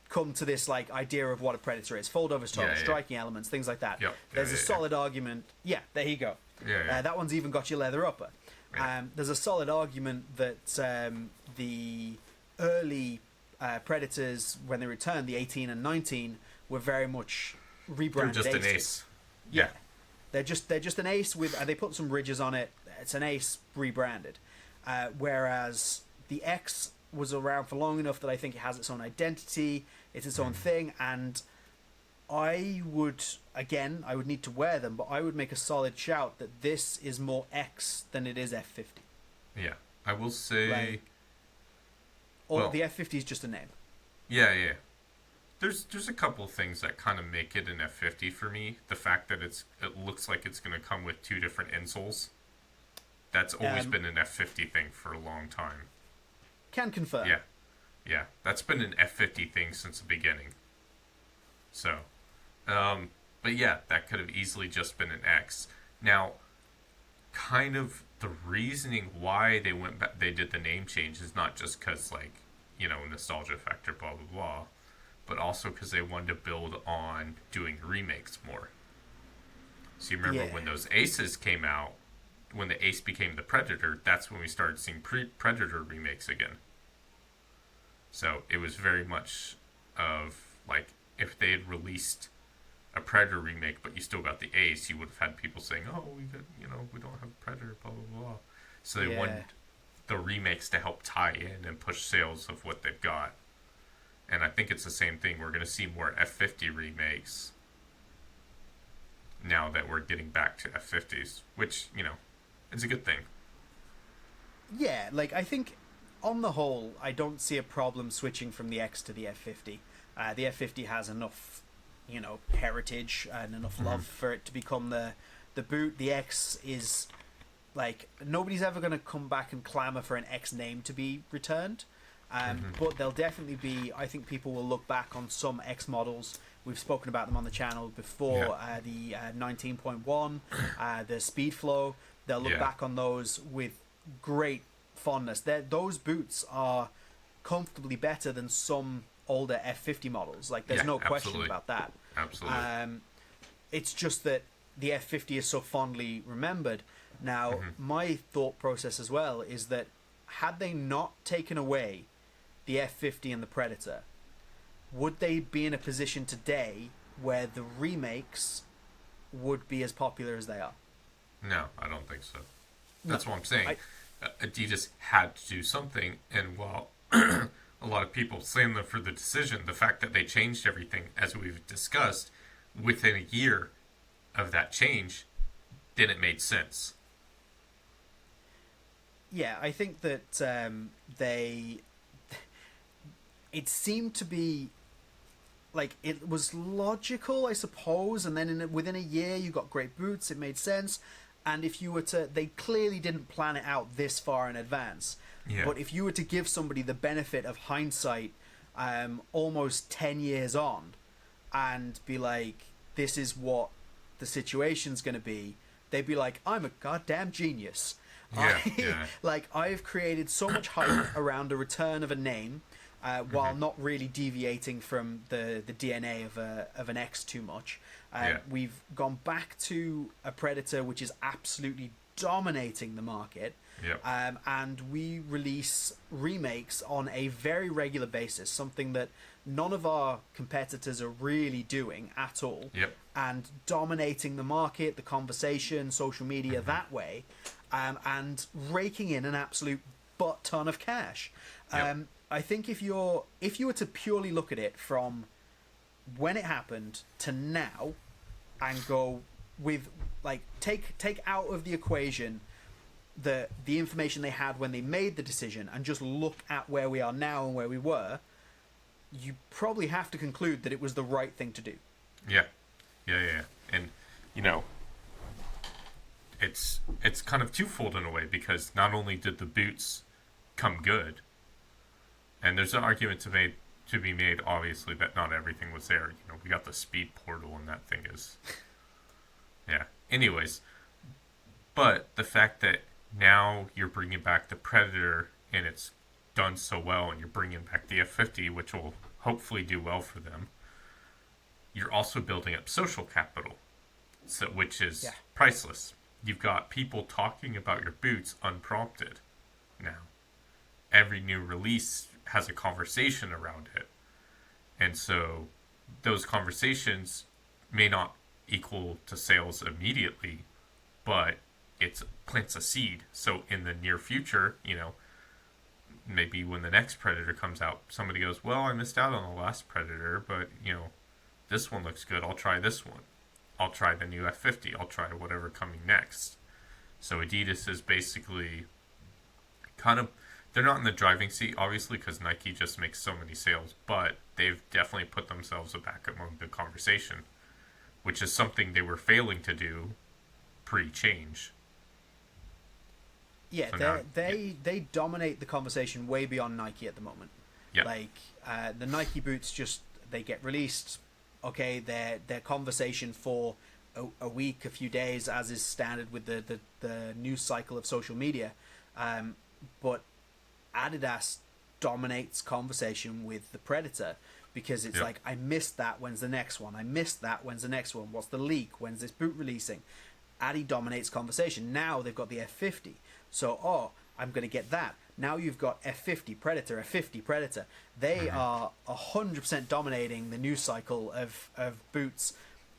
come to this, like, idea of what a Predator is: fold over top, striking elements, things like that. There's a solid argument. Yeah, there you go. That one's even got your leather upper. There's a solid argument that the early Predators, when they returned, the 18 and 19, were very much rebranded. They're just an Ace. Yeah. They're just an Ace with, they put some ridges on it. It's an Ace rebranded. Whereas the X was around for long enough that I think it has its own identity, it's its own thing, and I would need to wear them, but I would make a solid shout that this is more X than it is F50. Yeah, I will say... the F50 is just a name. Yeah. There's a couple of things that kind of make it an F50 for me. The fact that it looks like it's going to come with 2 different insoles. That's always been an F50 thing for a long time. Can confirm. Yeah. That's been an F50 thing since the beginning. So, but yeah, that could have easily just been an X. Now, kind of the reasoning why they went back, they did the name change is not just because, like, nostalgia factor, blah, blah, blah, but also because they wanted to build on doing remakes more. So you remember when those Aces came out, when the Ace became the Predator, that's when we started seeing Predator remakes again. So it was very much of, like, if they had released a Predator remake, but you still got the Ace, you would have had people saying, "Oh, we don't have Predator," blah blah blah. So they wanted the remakes to help tie in and push sales of what they've got. And I think it's the same thing. We're going to see more F50 remakes now that we're getting back to F50s, which, it's a good thing. Yeah, like, I think on the whole, I don't see a problem switching from the X to the F50. The F50 has enough, heritage and enough love for it to become the boot. The X is, like, nobody's ever going to come back and clamour for an X name to be returned. But there'll definitely be, I think people will look back on some X models. We've spoken about them on the channel before, the 19.1, the Speed Flow. They'll look back on those with great fondness. Those boots are comfortably better than some older F50 models. Like, there's no question about that. Absolutely. It's just that the F50 is so fondly remembered. Now, my thought process as well is that had they not taken away the F50 and the Predator, would they be in a position today where the remakes would be as popular as they are? No, I don't think so. That's what I'm saying. Adidas had to do something, and while a lot of people slam them for the decision, the fact that they changed everything, as we've discussed, within a year of that change, then it made sense. Yeah, I think that it seemed to be like it was logical, I suppose, and then within a year you got great boots. It made sense, and if you were to, they clearly didn't plan it out this far in advance. Yeah. But if you were to give somebody the benefit of hindsight, almost 10 years on, and be like, "This is what the situation's going to be," they'd be like, "I'm a goddamn genius." Yeah. Like, I've created so much hype around the return of a name, while not really deviating from the DNA of an X too much. We've gone back to a Predator which is absolutely dominating the market. And we release remakes on a very regular basis, something that none of our competitors are really doing at all. And dominating the market, the conversation, social media that way, and raking in an absolute butt ton of cash. I think if you were to purely look at it from when it happened to now, and go with, like, take out of the equation the information they had when they made the decision, and just look at where we are now and where we were, you probably have to conclude that it was the right thing to do. Yeah. And, you know, it's kind of twofold in a way, because not only did the boots come good, and there's an argument to be made, obviously, that not everything was there. You know, we got the speed portal, and that thing is... Yeah. Anyways, but the fact that now you're bringing back the Predator, and it's done so well, and you're bringing back the F50, which will hopefully do well for them, you're also building up social capital, which is priceless. You've got people talking about your boots unprompted now. Every new release has a conversation around it. And so those conversations may not equal to sales immediately, but it plants a seed. So in the near future, you know, maybe when the next Predator comes out, somebody goes, "Well, I missed out on the last Predator, but, you know, this one looks good. I'll try this one. I'll try the new F50. I'll try whatever coming next." So Adidas is basically kind of, they're not in the driving seat, obviously, because Nike just makes so many sales, but they've definitely put themselves back among the conversation, which is something they were failing to do pre-change. Yeah, so they dominate the conversation way beyond Nike at the moment. Like, the Nike boots just, they get released. Okay, they're conversation for a week, a few days, as is standard with the news cycle of social media. But Adidas dominates conversation with the Predator, because it's like, I missed that, when's the next one? I missed that, when's the next one? What's the leak? When's this boot releasing? Adi dominates conversation. Now they've got the F50. So, I'm going to get that. Now you've got F50 Predator, F50 Predator. They are 100% dominating the news cycle of boots,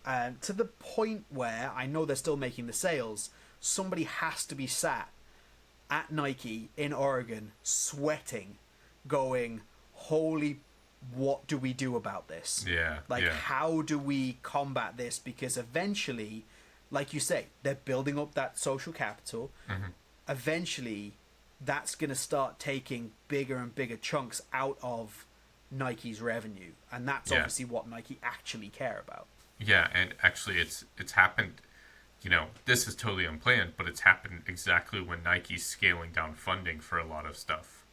to the point where, I know they're still making the sales, somebody has to be sat at Nike in Oregon sweating, going, "Holy, what do we do about this? How do we combat this?" Because eventually, like you say, they're building up that social capital. Eventually, that's going to start taking bigger and bigger chunks out of Nike's revenue, and that's obviously what Nike actually care about. Yeah, and actually it's happened, you know, this is totally unplanned, but it's happened exactly when Nike's scaling down funding for a lot of stuff.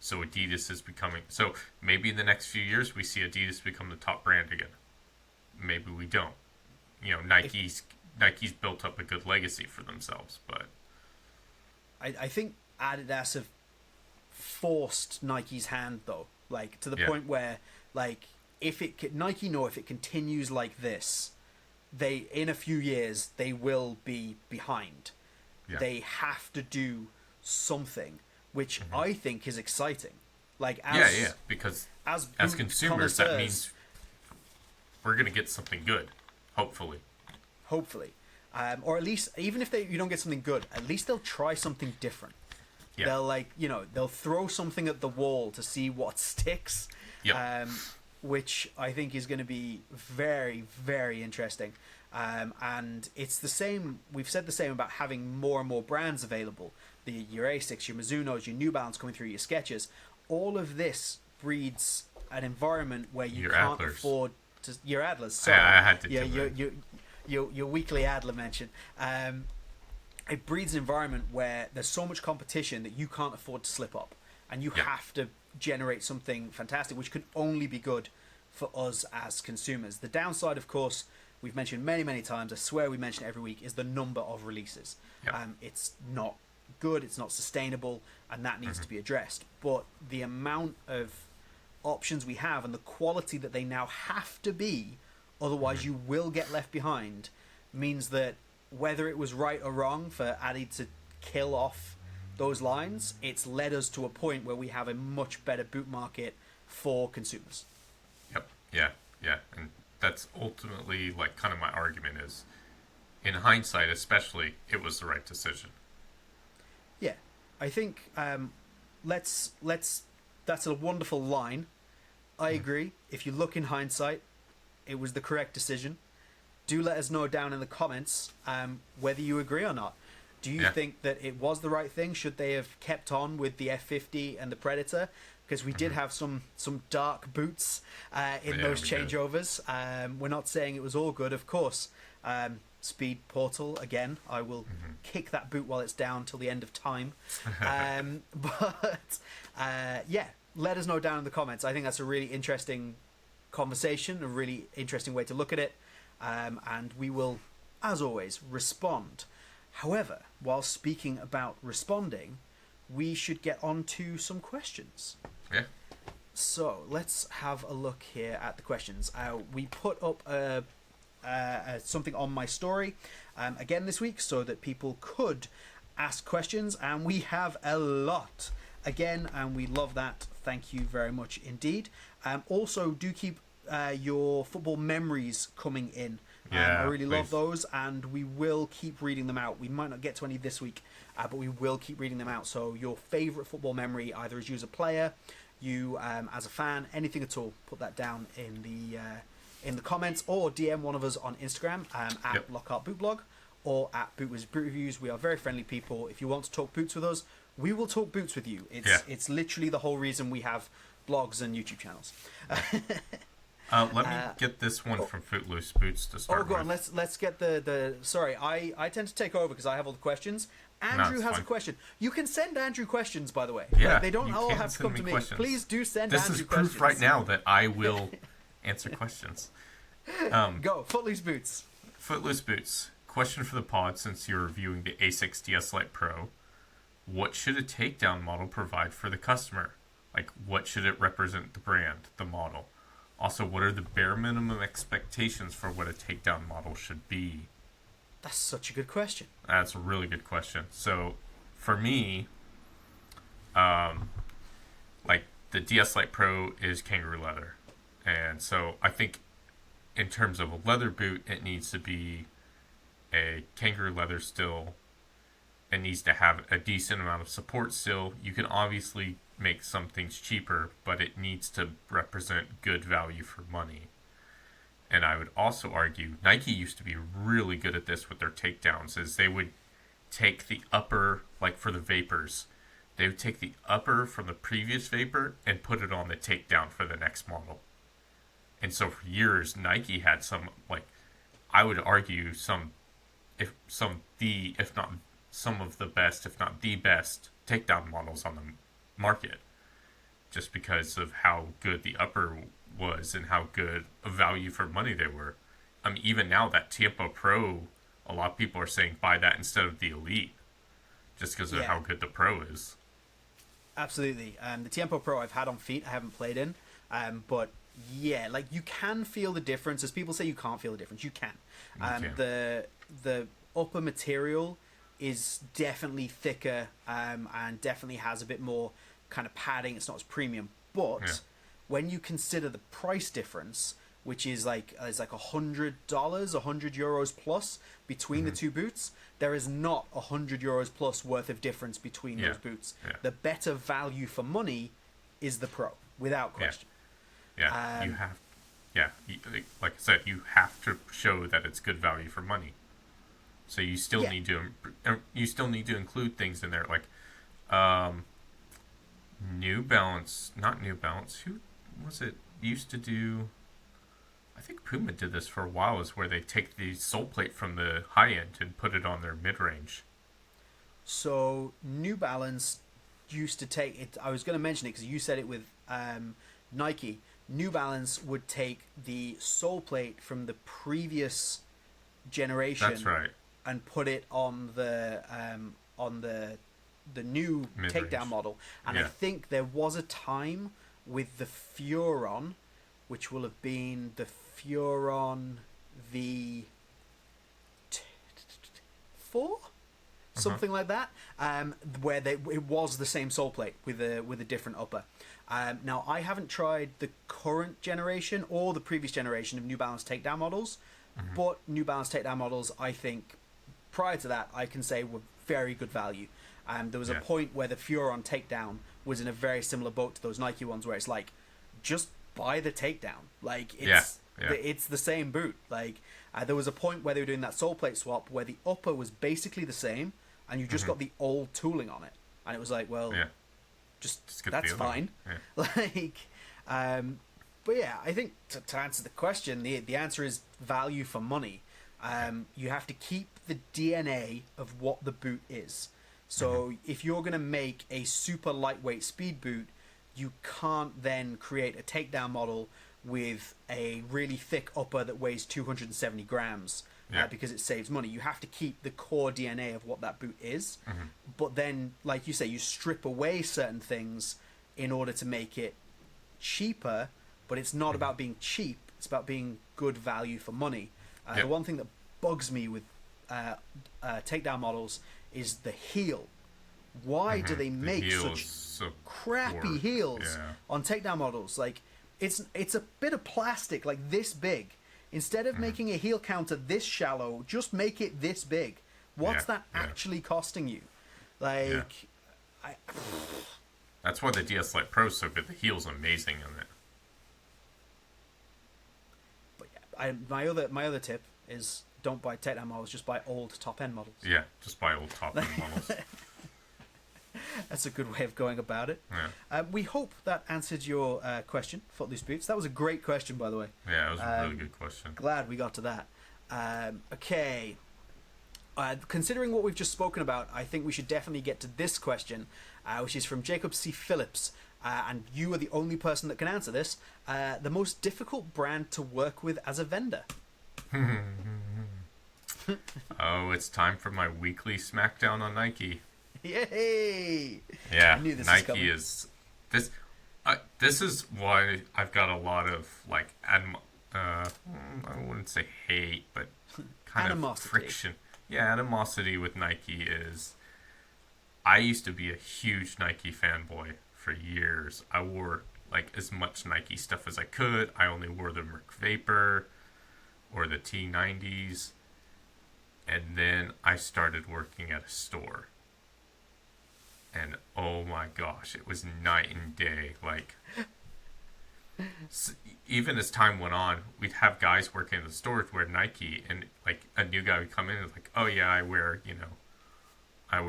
So Adidas is becoming... So maybe in the next few years we see Adidas become the top brand again. Maybe we don't. Nike's built up a good legacy for themselves, but... I think Adidas have forced Nike's hand, though. Like, to the point where, like, Nike know if it continues like this, in a few years, they will be behind. Yeah. They have to do something, which I think is exciting. Like, because as consumers, that means we're going to get something good, hopefully. Or at least, even if you don't get something good, at least they'll try something different. Yeah. They'll throw something at the wall to see what sticks. Yep. Which I think is going to be very, very interesting. And it's the same. We've said the same about having more and more brands available. Your Asics, your Mizunos, your New Balance coming through, your Skechers. All of this breeds an environment where you can't afford to. Your Adlers. Sorry. I had to do your weekly Adler mention. It breeds an environment where there's so much competition that you can't afford to slip up, and you have to generate something fantastic, which can only be good for us as consumers. The downside, of course, we've mentioned many, many times, I swear we mention it every week, is the number of releases. Yep. It's not good, it's not sustainable, and that needs to be addressed. But the amount of options we have and the quality that they now have to be, otherwise you will get left behind, means that whether it was right or wrong for Adi to kill off those lines, it's led us to a point where we have a much better boot market for consumers. Yep. Yeah. And that's ultimately like kind of my argument is, in hindsight especially, it was the right decision. Yeah. I think that's a wonderful line. I agree. If you look in hindsight, it was the correct decision. Do let us know down in the comments whether you agree or not. Do you think that it was the right thing? Should they have kept on with the F50 and the Predator? Because we did have some dark boots in those changeovers. We're not saying it was all good, of course. Speed Portal, again, I will kick that boot while it's down till the end of time. But let us know down in the comments. I think that's a really interesting conversation, a really interesting way to look at it. And we will, as always, respond. However, while speaking about responding, we should get on to some questions. Yeah. So let's have a look here at the questions. We put up something on my story again this week so that people could ask questions, and we have a lot again, and we love that. Thank you very much indeed. Also, do keep your football memories coming in. I really love those, and we will keep reading them out. We might not get to any this week, but we will keep reading them out. So your favourite football memory, either as you as a player, you as a fan, anything at all, put that down in the comments, or DM one of us on Instagram at Lockhart Bootblog or at Boot Wizard Boot Reviews. We are very friendly people. If you want to talk boots with us, we will talk boots with you. It's literally the whole reason we have blogs and YouTube channels. Let me get this one from Footloose Boots to start with. Go on. Let's get the... Sorry, I tend to take over because I have all the questions. Andrew has a question. You can send Andrew questions, by the way. Yeah, they don't all have to come to me. Questions. Please do send Andrew questions. This is proof right now that I will answer questions. Go. Footloose Boots. Footloose Boots. Question for the pod, since you're reviewing the Asics DS Lite Pro. What should a takedown model provide for the customer? Like, what should it represent the brand, the model? Also, what are the bare minimum expectations for what a takedown model should be? That's such a good question. That's a really good question. So, for me, like, the DS Lite Pro is kangaroo leather. And so, I think in terms of a leather boot, it needs to be a kangaroo leather still. It needs to have a decent amount of support still. You can obviously make some things cheaper, but it needs to represent good value for money. And I would also argue Nike used to be really good at this with their takedowns, is they would take the upper, like for the Vapors, they would take the upper from the previous Vapor and put it on the takedown for the next model. And so for years, Nike had some, like, I would argue if not some of the best, if not the best, takedown models on the market. just because of how good the upper was and how good a value for money they were. I mean, even now that Tiempo Pro, a lot of people are saying buy that instead of the Elite, just because of how good the Pro is. Absolutely. The Tiempo Pro I've had on feet, I haven't played in, but yeah, like you can feel the difference. As people say, you can't feel the difference. You can. The upper material is definitely thicker and definitely has a bit more kind of padding. It's not as premium, but when you consider the price difference, which is like $100, €100 plus between the two boots, there is not €100 plus worth of difference between those boots. The better value for money is the Pro, without question. You have, like I said, you have to show that it's good value for money. So you still need to include things in there like New Balance, not New Balance. Who was it used to do? I think Puma did this for a while, is where they take the sole plate from the high end and put it on their mid-range. So New Balance used to take it. I was going to mention it because you said it with Nike. New Balance would take the sole plate from the previous generation. That's right. And put it on the new mid-range takedown model. And I think there was a time with the Furon, which will have been the Furon V4, something like that, where it was the same sole plate with a different upper. Now, I haven't tried the current generation or the previous generation of New Balance takedown models, but New Balance takedown models, I think, prior to that, I can say were very good value. There was a point where the Furon takedown was in a very similar boat to those Nike ones, where it's like, just buy the takedown. Like, it's the same boot. Like, there was a point where they were doing that sole plate swap where the upper was basically the same, and you just got the old tooling on it. And it was like, well, just that's fine. Like, but yeah, I think to answer the question, the answer is value for money. You have to keep the DNA of what the boot is. So if you're going to make a super lightweight speed boot, you can't then create a takedown model with a really thick upper that weighs 270 grams because it saves money. You have to keep the core DNA of what that boot is. But then, like you say, you strip away certain things in order to make it cheaper, but it's not about being cheap. It's about being good value for money. The one thing that bugs me with takedown models is the heel. Why do they make such crappy heels on takedown models? Like, it's a bit of plastic like this big. Instead of making a heel counter this shallow, just make it this big. What's that actually costing you? Like, that's why the DS Lite Pro is so good. The heel's amazing on it. But my other tip is, don't buy takedown models, just buy old top-end models. Yeah, just buy old top-end models. That's a good way of going about it. Yeah. We hope that answered your question, Footloose Boots. That was a great question, by the way. Yeah, it was a really good question. Glad we got to that. Okay. Considering what we've just spoken about, I think we should definitely get to this question, which is from Jacob C. Phillips. And you are the only person that can answer this. The most difficult brand to work with as a vendor? Oh, it's time for my weekly Smackdown on Nike. Yay! Yeah, I knew this Nike is this. This is why I've got a lot of like I wouldn't say hate, but kind of friction. Yeah, animosity with Nike is. I used to be a huge Nike fanboy for years. I wore like as much Nike stuff as I could. I only wore the Merc Vapor or the T90s. And then I started working at a store. And oh my gosh, it was night and day. Like, even as time went on, we'd have guys working in the stores wear Nike, and like a new guy would come in and like, oh yeah, I wear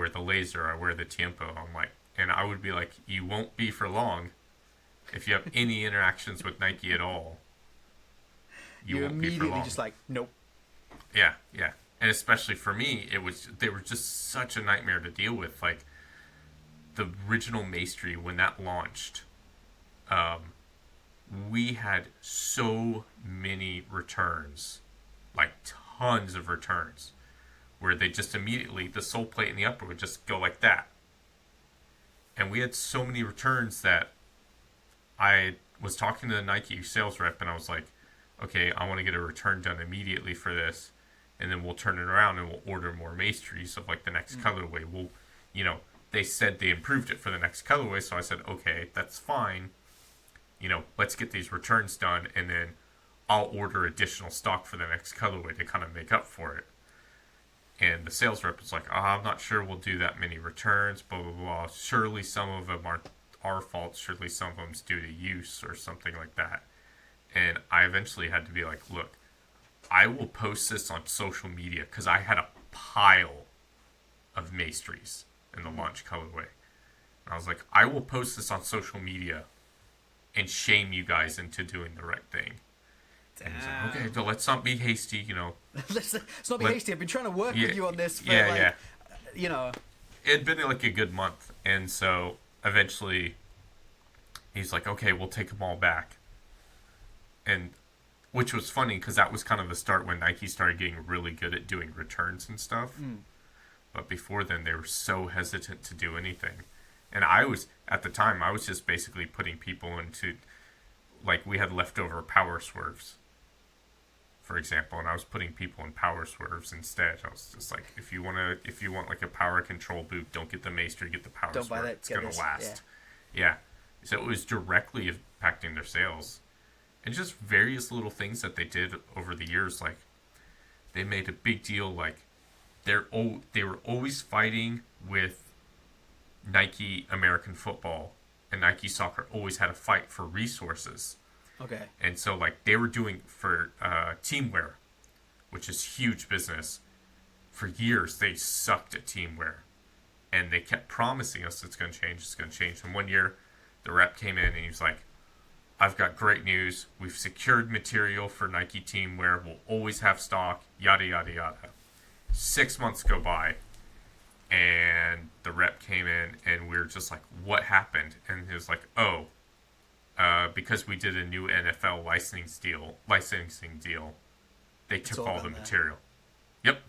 the Laser, I wear the Tiempo. I'm like, and I would be like, you won't be for long if you have any interactions with Nike at all. You won't be for long. Immediately just like, nope. Yeah. And especially for me, they were just such a nightmare to deal with. Like, the original Maestri, when that launched, we had so many returns, like tons of returns, where they just immediately, the sole plate in the upper would just go like that. And we had so many returns that I was talking to the Nike sales rep and I was like, okay, I want to get a return done immediately for this. And then we'll turn it around and we'll order more maestries of like the next colorway. We'll, they said they improved it for the next colorway. So I said, okay, that's fine. Let's get these returns done. And then I'll order additional stock for the next colorway to kind of make up for it. And the sales rep was like, I'm not sure we'll do that many returns, blah, blah, blah. Surely some of them aren't our fault. Surely some of them's due to use or something like that. And I eventually had to be like, look, I will post this on social media because I had a pile of maestries in the launch colorway. And I was like, I will post this on social media and shame you guys into doing the right thing. And he's like, okay, so let's not be hasty, Let's not be hasty. I've been trying to work with you on this for It'd been like a good month. And so eventually he's like, okay, we'll take them all back. And which was funny because that was kind of the start when Nike started getting really good at doing returns and stuff. But before then, they were so hesitant to do anything. And at the time, I was just basically putting people into, like, we had leftover power swerves, for example, and I was putting people in power swerves instead. I was just like, if you want like a power control boot, don't get the Maestri, get the power swerve. Buy that, it's gonna last. Yeah. So it was directly impacting their sales. And just various little things that they did over the years, like they made a big deal, like they were always fighting with Nike American football, and Nike soccer always had a fight for resources. Okay. And so like they were doing for teamwear, which is huge business. For years they sucked at teamwear, and they kept promising us it's going to change. And one year, the rep came in and he was like, I've got great news. We've secured material for Nike teamwear. We'll always have stock, yada, yada, yada. 6 months go by, and the rep came in, and we were just like, what happened? And he was like, because we did a new NFL licensing deal, they took all the material. Yep.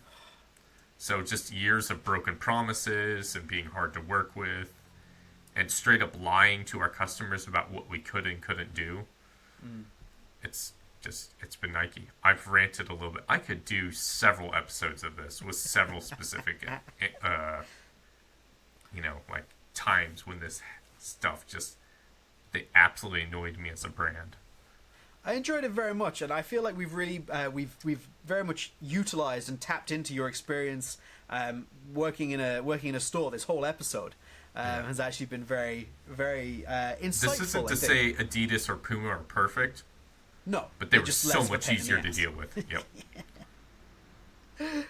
So just years of broken promises and being hard to work with. And straight up lying to our customers about what we could and couldn't do. It's been Nike. I've ranted a little bit. I could do several episodes of this with several specific, like times when this stuff they absolutely annoyed me as a brand. I enjoyed it very much, and I feel like we've really we've very much utilized and tapped into your experience working in a store. This whole episode. Has actually been very, very insightful. This isn't to say Adidas or Puma are perfect. No. But they were so much easier to deal with. Yep.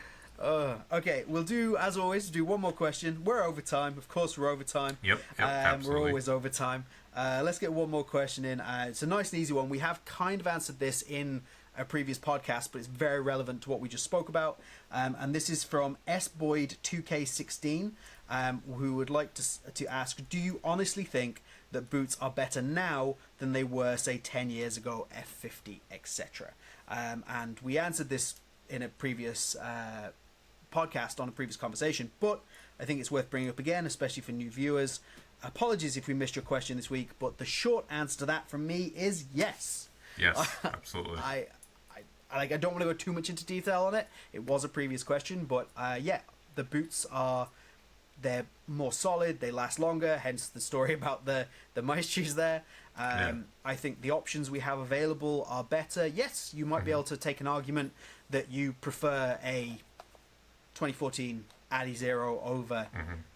Okay, we'll do, as always, one more question. We're over time. Of course, we're over time. Yep, absolutely. We're always over time. Let's get one more question in. It's a nice and easy one. We have kind of answered this in a previous podcast, but it's very relevant to what we just spoke about. And this is from SBoyd2K16. Who would like to ask, do you honestly think that boots are better now than they were, say, 10 years ago, F50, etc.? And we answered this in a previous podcast, on a previous conversation, but I think it's worth bringing up again, especially for new viewers. Apologies if we missed your question this week, but the short answer to that from me is yes. Yes, absolutely. I don't want to go too much into detail on it. It was a previous question, but the boots they're more solid, they last longer, hence the story about the maestries there. I think the options we have available are better. Yes, you might be able to take an argument that you prefer a 2014 Adi Zero over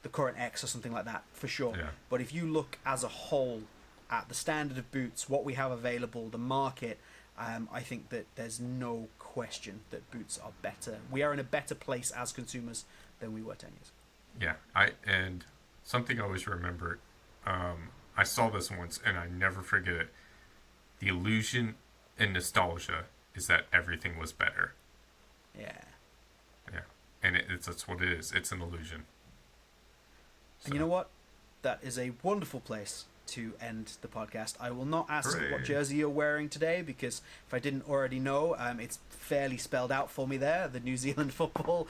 the current X or something like that, for sure. Yeah. But if you look as a whole at the standard of boots, what we have available, the market, I think that there's no question that boots are better. We are in a better place as consumers than we were 10 years ago. Yeah, and something I always remember, I saw this once and I never forget it. The illusion and nostalgia is that everything was better. Yeah. Yeah, and that's what it is. It's an illusion. So. And you know what? That is a wonderful place to end the podcast. I will not ask Hooray. what jersey you're wearing today, because if I didn't already know, it's fairly spelled out for me there, the New Zealand football.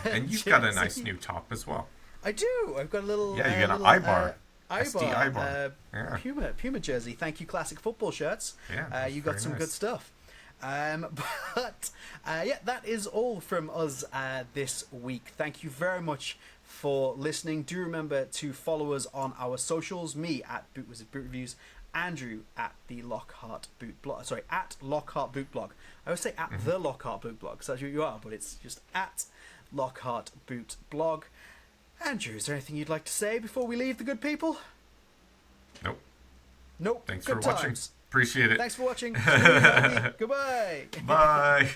And you've got a nice new top as well. I do. I've got a little. Yeah, you got an eye-bar. SD Ibar, eye-bar. Yeah. Puma jersey. Thank you, Classic Football Shirts. Yeah, you got some good stuff. But that is all from us this week. Thank you very much for listening. Do remember to follow us on our socials. Me at Boot Wizard Boot Reviews. Andrew at the Lockhart Boot Blog. Sorry, at Lockhart Boot Blog. I always say at the Lockhart Boot Blog, because that's who you are, but it's just at Lockhart Boot Blog. Andrew, is there anything you'd like to say before we leave the good people? Nope. Thanks for Good watching. times. Appreciate it. Thanks for watching. Goodbye. Bye.